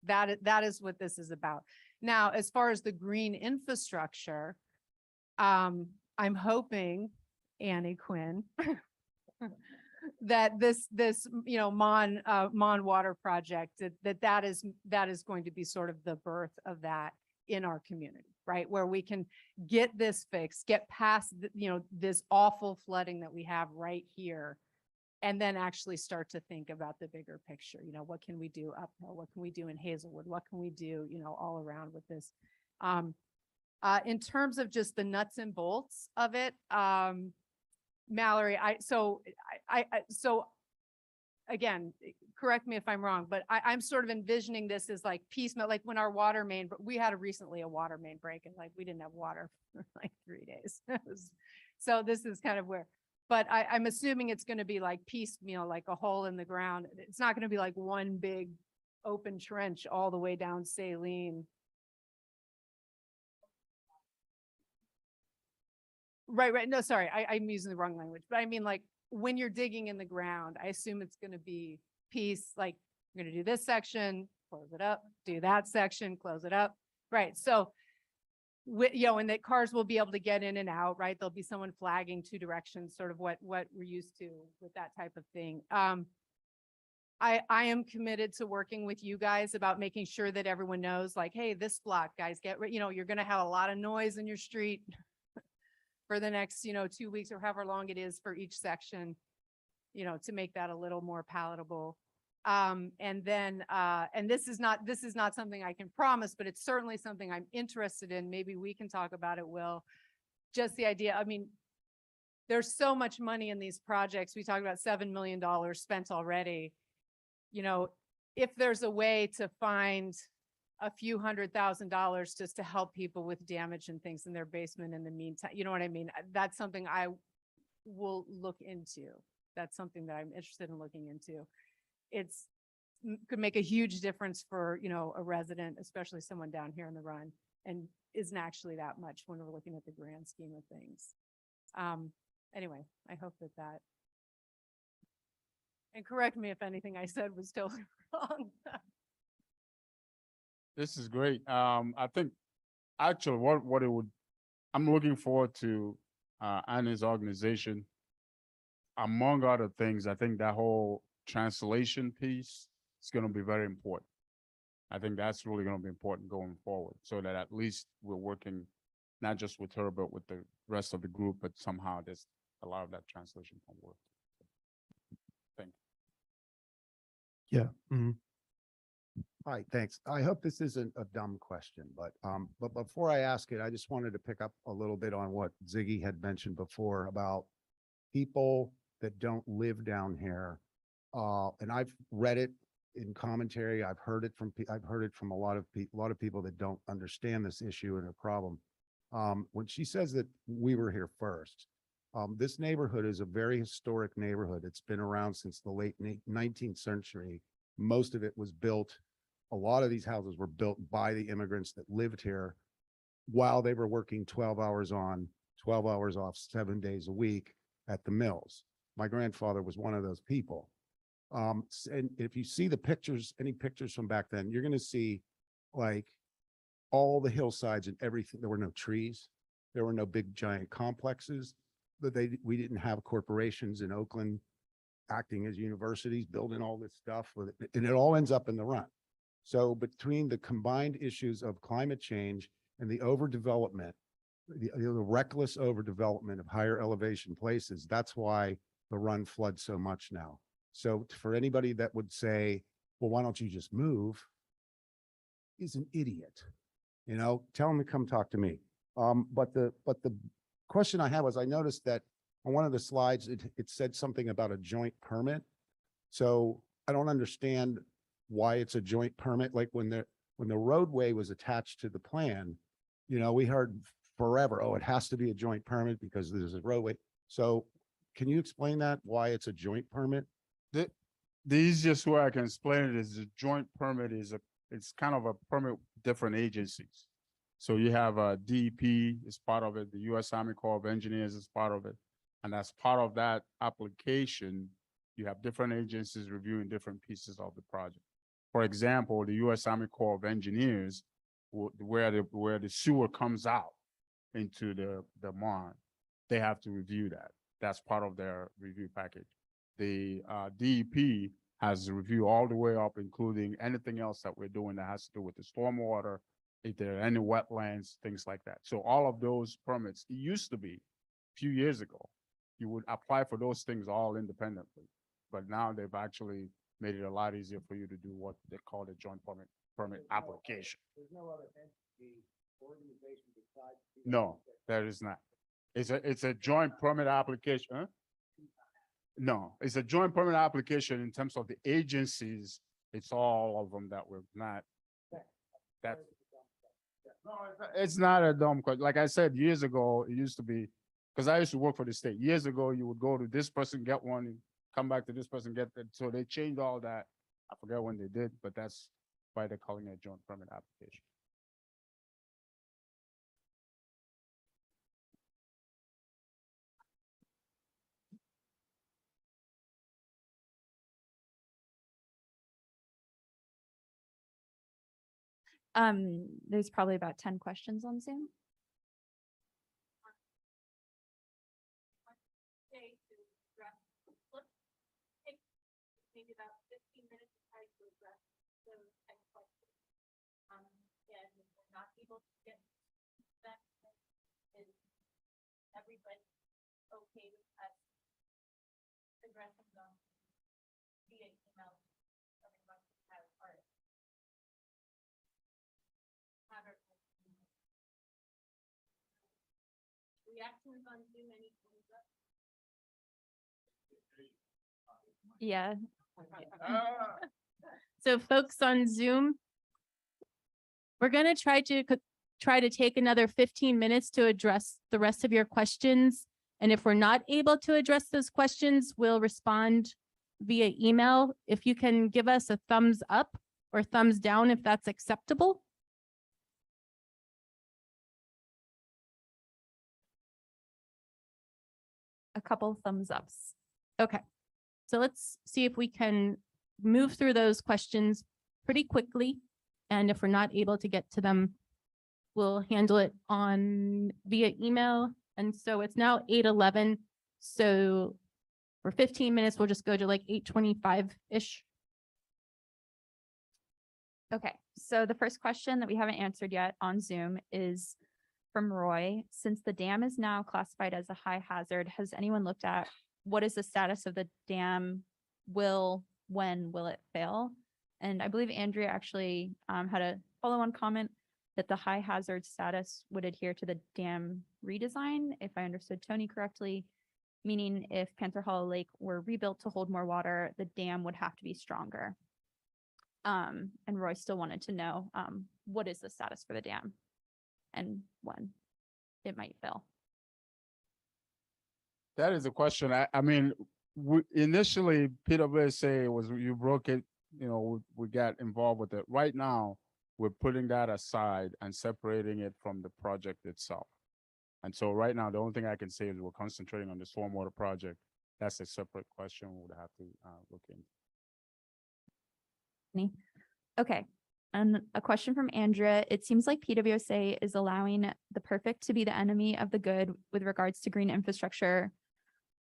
Speaker 11: That is what this is about. Now, as far as the green infrastructure, I'm hoping, Annie Quinn, that this Mon water project, that is going to be sort of the birth of that in our community, right? Where we can get this fixed, get past this awful flooding that we have right here, and then actually start to think about the bigger picture. What can we do uphill? What can we do in Hazelwood? What can we do, all around with this? In terms of just the nuts and bolts of it, Mallory, so again, correct me if I'm wrong, but I'm sort of envisioning this as like piecemeal, like when our water main, but we had recently a water main break and like we didn't have water for like 3 days. So this is kind of where, but I'm assuming it's going to be like piecemeal, like a hole in the ground. It's not going to be like one big open trench all the way down Saline. Right. No, sorry, I'm using the wrong language, but I mean like when you're digging in the ground, I assume it's going to be like I'm going to do this section, close it up, do that section, close it up. Right. So you know, and that cars will be able to get in and out, right? There'll be someone flagging two directions, sort of what we're used to with that type of thing. I am committed to working with you guys about making sure that everyone knows, like, hey, this block, guys, you know, you're gonna have a lot of noise in your street for the next, you know, 2 weeks or however long it is for each section, you know, to make that a little more palatable. And this is not something I can promise, but it's certainly something I'm interested in. Maybe we can talk about it, Will. Just the idea, I mean, there's so much money in these projects. We talked about $7 million spent already. You know, if there's a way to find a few $100,000 just to help people with damage and things in their basement in the meantime, you know what I mean? That's something I will look into. That's something that I'm interested in looking into. It's could make a huge difference for, you know, a resident, especially someone down here in the run, and isn't actually that much when we're looking at the grand scheme of things. Anyway, I hope that and correct me if anything I said was totally wrong.
Speaker 3: This is great. I think actually what it would, I'm looking forward to Anna's organization. Among other things, I think that whole translation piece is going to be very important. I think that's really going to be important going forward, so that at least we're working not just with her, but with the rest of the group, but somehow there's a lot of that translation can work. Thank you.
Speaker 15: Yeah. Mhm.
Speaker 17: Hi, thanks. I hope this isn't a dumb question, but before I ask it, I just wanted to pick up a little bit on what Ziggy had mentioned before about people that don't live down here. And I've read it in commentary. I've heard it from a lot of people that don't understand this issue and the problem. When she says that we were here first, this neighborhood is a very historic neighborhood. It's been around since the late 19th century. Most of it was built. A lot of these houses were built by the immigrants that lived here while they were working 12 hours on, 12 hours off, 7 days a week at the mills. My grandfather was one of those people. And if you see the pictures, any pictures from back then, you're going to see like all the hillsides and everything. There were no trees. There were no big giant complexes. We didn't have corporations in Oakland acting as universities, building all this stuff with it, and it all ends up in the run. So between the combined issues of climate change and the overdevelopment, the reckless overdevelopment of higher elevation places, that's why the run floods so much now. So for anybody that would say, well, why don't you just move, is an idiot. You know, tell them to come talk to me. But the question I had was, I noticed that on one of the slides, it said something about a joint permit. So I don't understand why it's a joint permit. Like when the roadway was attached to the plan, you know, we heard forever, oh, it has to be a joint permit because there's a roadway. So can you explain that, why it's a joint permit?
Speaker 3: The easiest way I can explain it is a joint permit it's kind of a permit with different agencies. So you have a DEP is part of it, the U.S. Army Corps of Engineers is part of it. And as part of that application, you have different agencies reviewing different pieces of the project. For example, the U.S. Army Corps of Engineers, where the sewer comes out into the mine, they have to review that. That's part of their review package. The DEP has to review all the way up, including anything else that we're doing that has to do with the stormwater, if there are any wetlands, things like that. So all of those permits, it used to be a few years ago, you would apply for those things all independently. But now they've actually made it a lot easier for you to do what they call a joint permit application.
Speaker 17: There's no other entity, organization besides.
Speaker 3: No, there is not. It's a joint permit application. Huh? No, it's a joint permit application in terms of the agencies. It's all of them that we're not. That. No, it's not a dumb question. Like I said, years ago, it used to be, because I used to work for the state. Years ago, you would go to this person, get one, and come back to this person, get that. So they changed all that. I forget when they did, but that's why they're calling it a joint permit application.
Speaker 16: There's probably about 10 questions on Zoom.
Speaker 1: maybe about 15 minutes to try to address those type of questions. And if we're not able to get that, is everybody okay with us addressing them via email? Everyone has our have our reactions on Zoom, any thumbs up?
Speaker 16: Yeah.
Speaker 1: So folks on Zoom, we're going to try to take another 15 minutes to address the rest of your questions. And if we're not able to address those questions, we'll respond via email. If you can give us a thumbs up or thumbs down, if that's acceptable.
Speaker 16: A couple thumbs ups.
Speaker 1: Okay, so let's see if we can move through those questions pretty quickly. And if we're not able to get to them, we'll handle it on via email. And so it's now 8:11. So for 15 minutes, we'll just go to like 8:25-ish.
Speaker 16: Okay, so the first question that we haven't answered yet on Zoom is from Roy. Since the dam is now classified as a high hazard, has anyone looked at what is the status of the dam? When will it fail? And I believe Andrea actually had a follow-on comment that the high hazard status would adhere to the dam redesign, if I understood Tony correctly, meaning if Panther Hollow Lake were rebuilt to hold more water, the dam would have to be stronger. And Roy still wanted to know what is the status for the dam and when it might fail.
Speaker 3: That is a question. I mean, initially PWSA was, you broke it, you know, we got involved with it. Right now, we're putting that aside and separating it from the project itself. And so right now, the only thing I can say is we're concentrating on the stormwater project. That's a separate question we would have to look into.
Speaker 16: Okay. And a question from Andrea. It seems like PWSA is allowing the perfect to be the enemy of the good with regards to green infrastructure.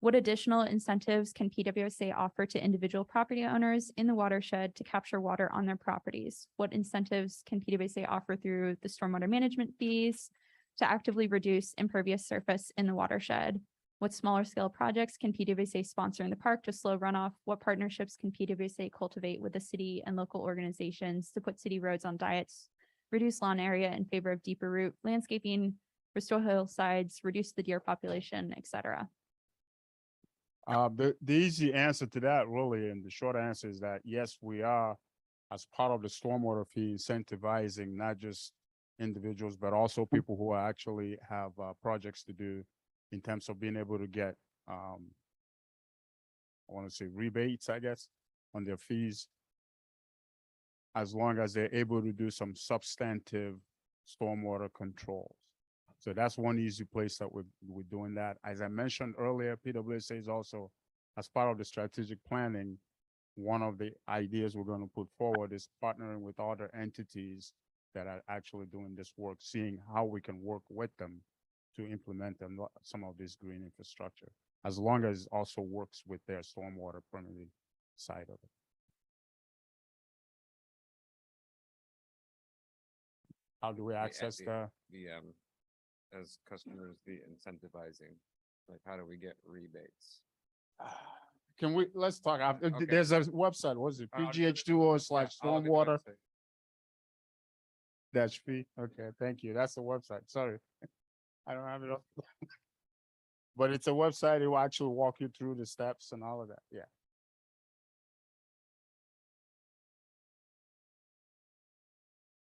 Speaker 16: What additional incentives can PWSA offer to individual property owners in the watershed to capture water on their properties? What incentives can PWSA offer through the stormwater management fees to actively reduce impervious surface in the watershed? What smaller scale projects can PWSA sponsor in the park to slow runoff? What partnerships can PWSA cultivate with the city and local organizations to put city roads on diets, reduce lawn area in favor of deeper root landscaping, restore hillsides, reduce the deer population, etc.?
Speaker 3: The easy answer to that really, and the short answer is that yes, we are, as part of the stormwater fee, incentivizing not just individuals, but also people who are actually have projects to do in terms of being able to get, I want to say rebates, I guess, on their fees, as long as they're able to do some substantive stormwater controls. So that's one easy place that we're doing that. As I mentioned earlier, PWSA is also, as part of the strategic planning, one of the ideas we're going to put forward is partnering with other entities that are actually doing this work, seeing how we can work with them to implement some of this green infrastructure, as long as it also works with their stormwater permitting side of it. How do we access
Speaker 20: as customers, the incentivizing, like how do we get rebates?
Speaker 3: Can we, let's talk after,
Speaker 20: Okay.
Speaker 3: there's a website, what is it, PGH2O/stormwater dash fee? Okay, thank you, that's the website, sorry. I don't have it up. But it's a website, it will actually walk you through the steps and all of that, yeah.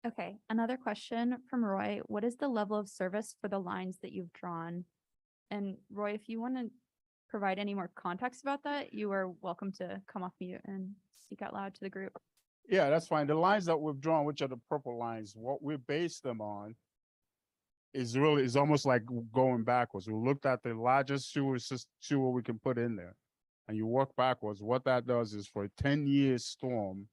Speaker 16: Okay, another question from Roy. What is the level of service for the lines that you've drawn? And Roy, if you want to provide any more context about that, you are welcome to come off mute and speak out loud to the group.
Speaker 3: Yeah, that's fine. The lines that we've drawn, which are the purple lines, what we base them on is almost like going backwards. We looked at the largest sewer we can put in there, and you work backwards. What that does is for a 10-year storm,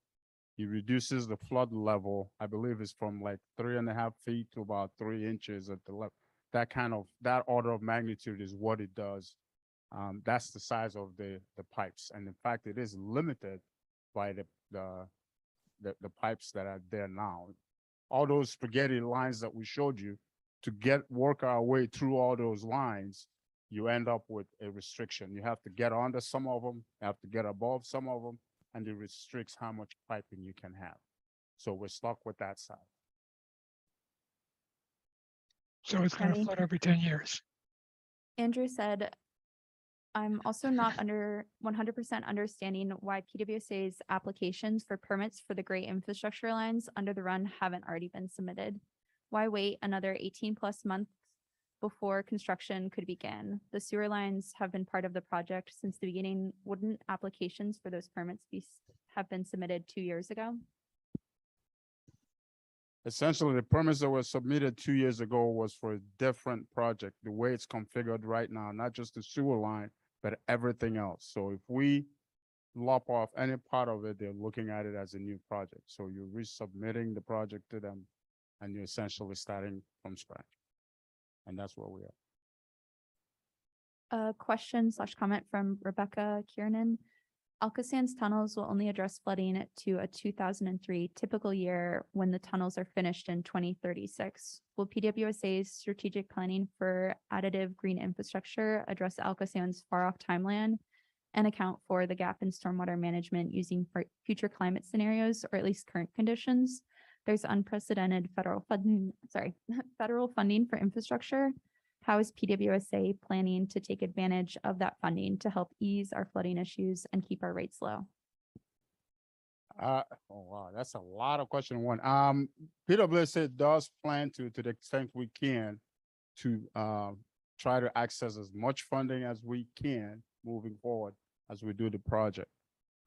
Speaker 3: it reduces the flood level. I believe it's from like 3.5 feet to about 3 inches at the level. That order of magnitude is what it does. That's the size of the pipes. And in fact, it is limited by the pipes that are there now. All those spaghetti lines that we showed you, to work our way through all those lines, you end up with a restriction. You have to get under some of them, you have to get above some of them, and it restricts how much piping you can have. So we're stuck with that side.
Speaker 12: So it's going to
Speaker 16: Kenny?
Speaker 12: flood every 10 years.
Speaker 16: Andrew said, I'm also not 100% understanding why PWSA's applications for permits for the gray infrastructure lines under the run haven't already been submitted. Why wait another 18 plus months before construction could begin? The sewer lines have been part of the project since the beginning. Wouldn't applications for those permits have been submitted 2 years ago?
Speaker 3: Essentially, the permits that were submitted 2 years ago was for a different project, the way it's configured right now, not just the sewer line, but everything else. So if we lop off any part of it, they're looking at it as a new project. So you're resubmitting the project to them, and you're essentially starting from scratch. And that's where we are.
Speaker 16: A question / comment from Rebecca Kiernan. Alcosan's tunnels will only address flooding to a 2003 typical year when the tunnels are finished in 2036. Will PWSA's strategic planning for additive green infrastructure address Alcosan's far off timeline and account for the gap in stormwater management using future climate scenarios, or at least current conditions? There's unprecedented federal funding for infrastructure. How is PWSA planning to take advantage of that funding to help ease our flooding issues and keep our rates low?
Speaker 3: Oh, wow, that's a lot of question in one. PWSA does plan to the extent we can, to try to access as much funding as we can moving forward as we do the project.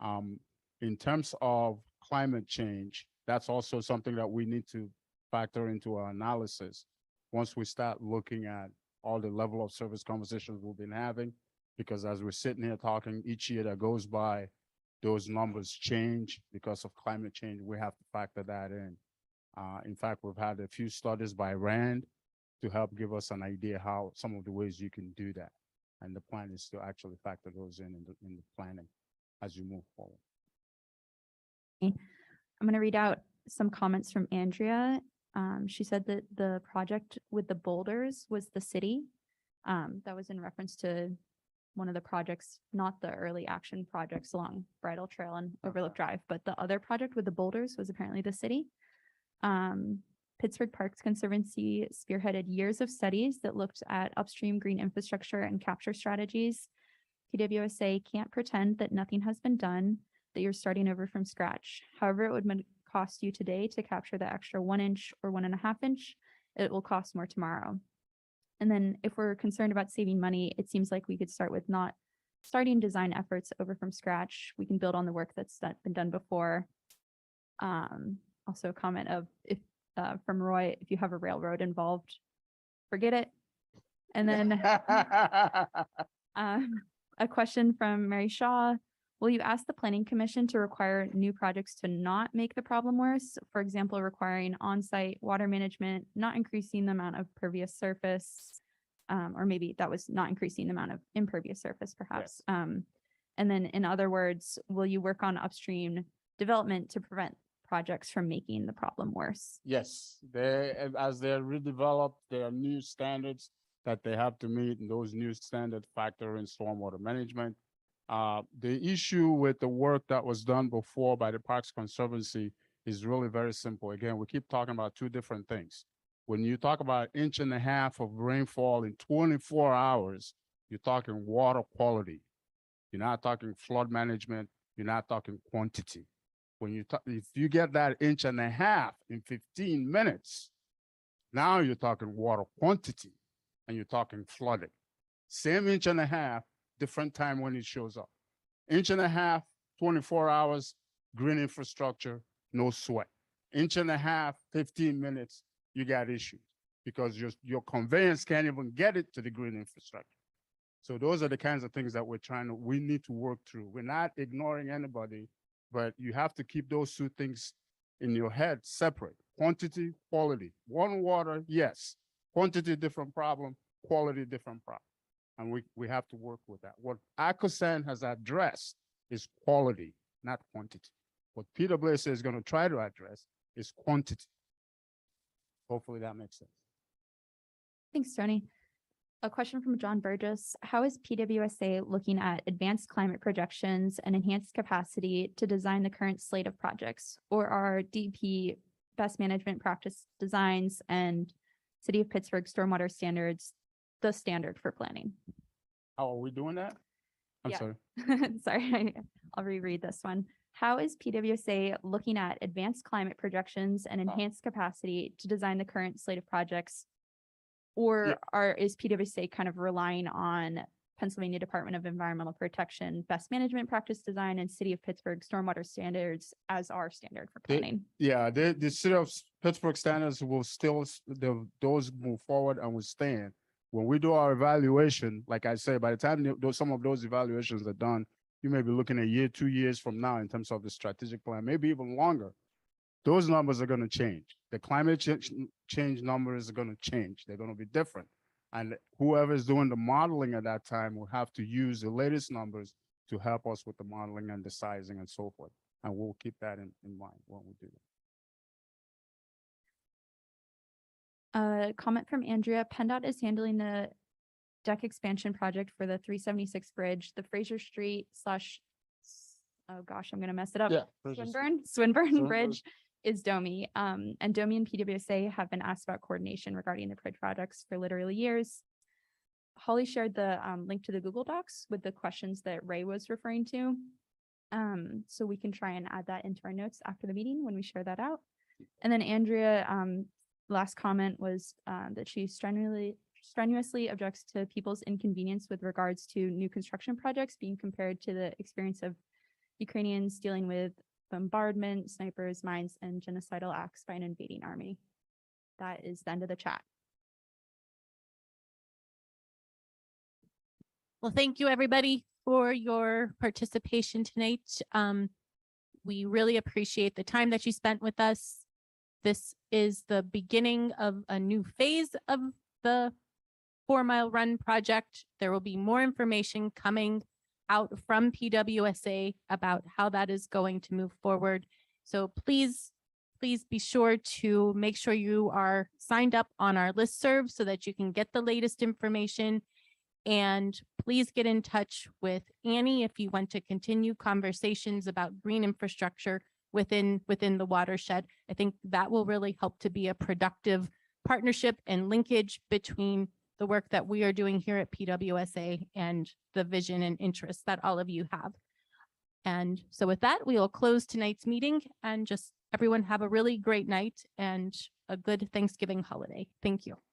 Speaker 3: In terms of climate change, that's also something that we need to factor into our analysis once we start looking at all the level of service conversations we've been having, because as we're sitting here talking, each year that goes by, those numbers change because of climate change. We have to factor that in. In fact, we've had a few studies by RAND to help give us an idea how some of the ways you can do that. And the plan is to actually factor those in the planning as you move forward.
Speaker 16: I'm going to read out some comments from Andrea. She said that the project with the boulders was the city. That was in reference to one of the projects, not the early action projects along Bridle Trail and Overlook Drive, but the other project with the boulders was apparently the city. Pittsburgh Parks Conservancy spearheaded years of studies that looked at upstream green infrastructure and capture strategies. PWSA can't pretend that nothing has been done, that you're starting over from scratch. However, it would cost you today to capture the extra 1 inch or 1.5 inch, it will cost more tomorrow. And then if we're concerned about saving money, it seems like we could start with not starting design efforts over from scratch. We can build on the work that's been done before. Also a comment of from Roy, if you have a railroad involved, forget it. And then a question from Mary Shaw. Will you ask the Planning Commission to require new projects to not make the problem worse? For example, requiring on-site water management, not increasing the amount of pervious surface, or maybe that was not increasing the amount of impervious surface, perhaps. Yes. And then in other words, will you work on upstream development to prevent projects from making the problem worse? Yes,
Speaker 3: As they're redeveloped, there are new standards that they have to meet, and those new standards factor in stormwater management. The issue with the work that was done before by the Parks Conservancy is really very simple. Again, we keep talking about two different things. When you talk about 1.5 inches of rainfall in 24 hours, you're talking water quality. You're not talking flood management. You're not talking quantity. If you get that 1.5 inches in 15 minutes, now you're talking water quantity and you're talking flooding. Same 1.5 inches, different time when it shows up. 1.5 inches, 24 hours, green infrastructure, no sweat. 1.5 inches, 15 minutes, you got issues because your conveyance can't even get it to the green infrastructure. So those are the kinds of things that we need to work through. We're not ignoring anybody, but you have to keep those two things in your head separate. Quantity, quality. One water, yes. Quantity, different problem. Quality, different problem. And we have to work with that. What Alcosan has addressed is quality, not quantity. What PWSA is gonna try to address is quantity. Hopefully that makes sense.
Speaker 16: Thanks, Tony. A question from John Burgess. How is PWSA looking at advanced climate projections and enhanced capacity to design the current slate of projects? Or are DP best management practice designs and City of Pittsburgh stormwater standards the standard for planning?
Speaker 3: How are we doing that? I'm
Speaker 16: Yeah.
Speaker 3: sorry.
Speaker 16: Sorry, I'll reread this one. How is PWSA looking at advanced climate projections and enhanced capacity to design the current slate of projects? Or is PWSA kind of relying on Pennsylvania Department of Environmental Protection, best management practice design, and City of Pittsburgh stormwater standards as our standard for planning?
Speaker 3: The City of Pittsburgh standards will still, those move forward and will stand. When we do our evaluation, like I said, by the time some of those evaluations are done, you may be looking at a year, 2 years from now in terms of the strategic plan, maybe even longer. Those numbers are going to change. The climate change numbers are going to change. They're going to be different. And whoever is doing the modeling at that time will have to use the latest numbers to help us with the modeling and the sizing and so forth. And we'll keep that in mind when we do that.
Speaker 16: A comment from Andrea. PennDOT is handling the deck expansion project for the 376 bridge, the Fraser Street / oh gosh, I'm gonna mess it up. Swinburne Bridge is DOMI. And DOMI and PWSA have been asked about coordination regarding the bridge projects for literally years. Holly shared the link to the Google Docs with the questions that Ray was referring to. So we can try and add that into our notes after the meeting when we share that out. And then Andrea, last comment was that she strenuously objects to people's inconvenience with regards to new construction projects being compared to the experience of Ukrainians dealing with bombardment, snipers, mines, and genocidal acts by an invading army. That is the end of the chat.
Speaker 1: Well, thank you, everybody, for your participation tonight. We really appreciate the time that you spent with us. This is the beginning of a new phase of the 4 Mile Run project. There will be more information coming out from PWSA about how that is going to move forward. So please be sure to make sure you are signed up on our listserv so that you can get the latest information. And please get in touch with Annie if you want to continue conversations about green infrastructure within the watershed. I think that will really help to be a productive partnership and linkage between the work that we are doing here at PWSA and the vision and interests that all of you have. And so with that, we will close tonight's meeting and just everyone have a really great night and a good Thanksgiving holiday. Thank you.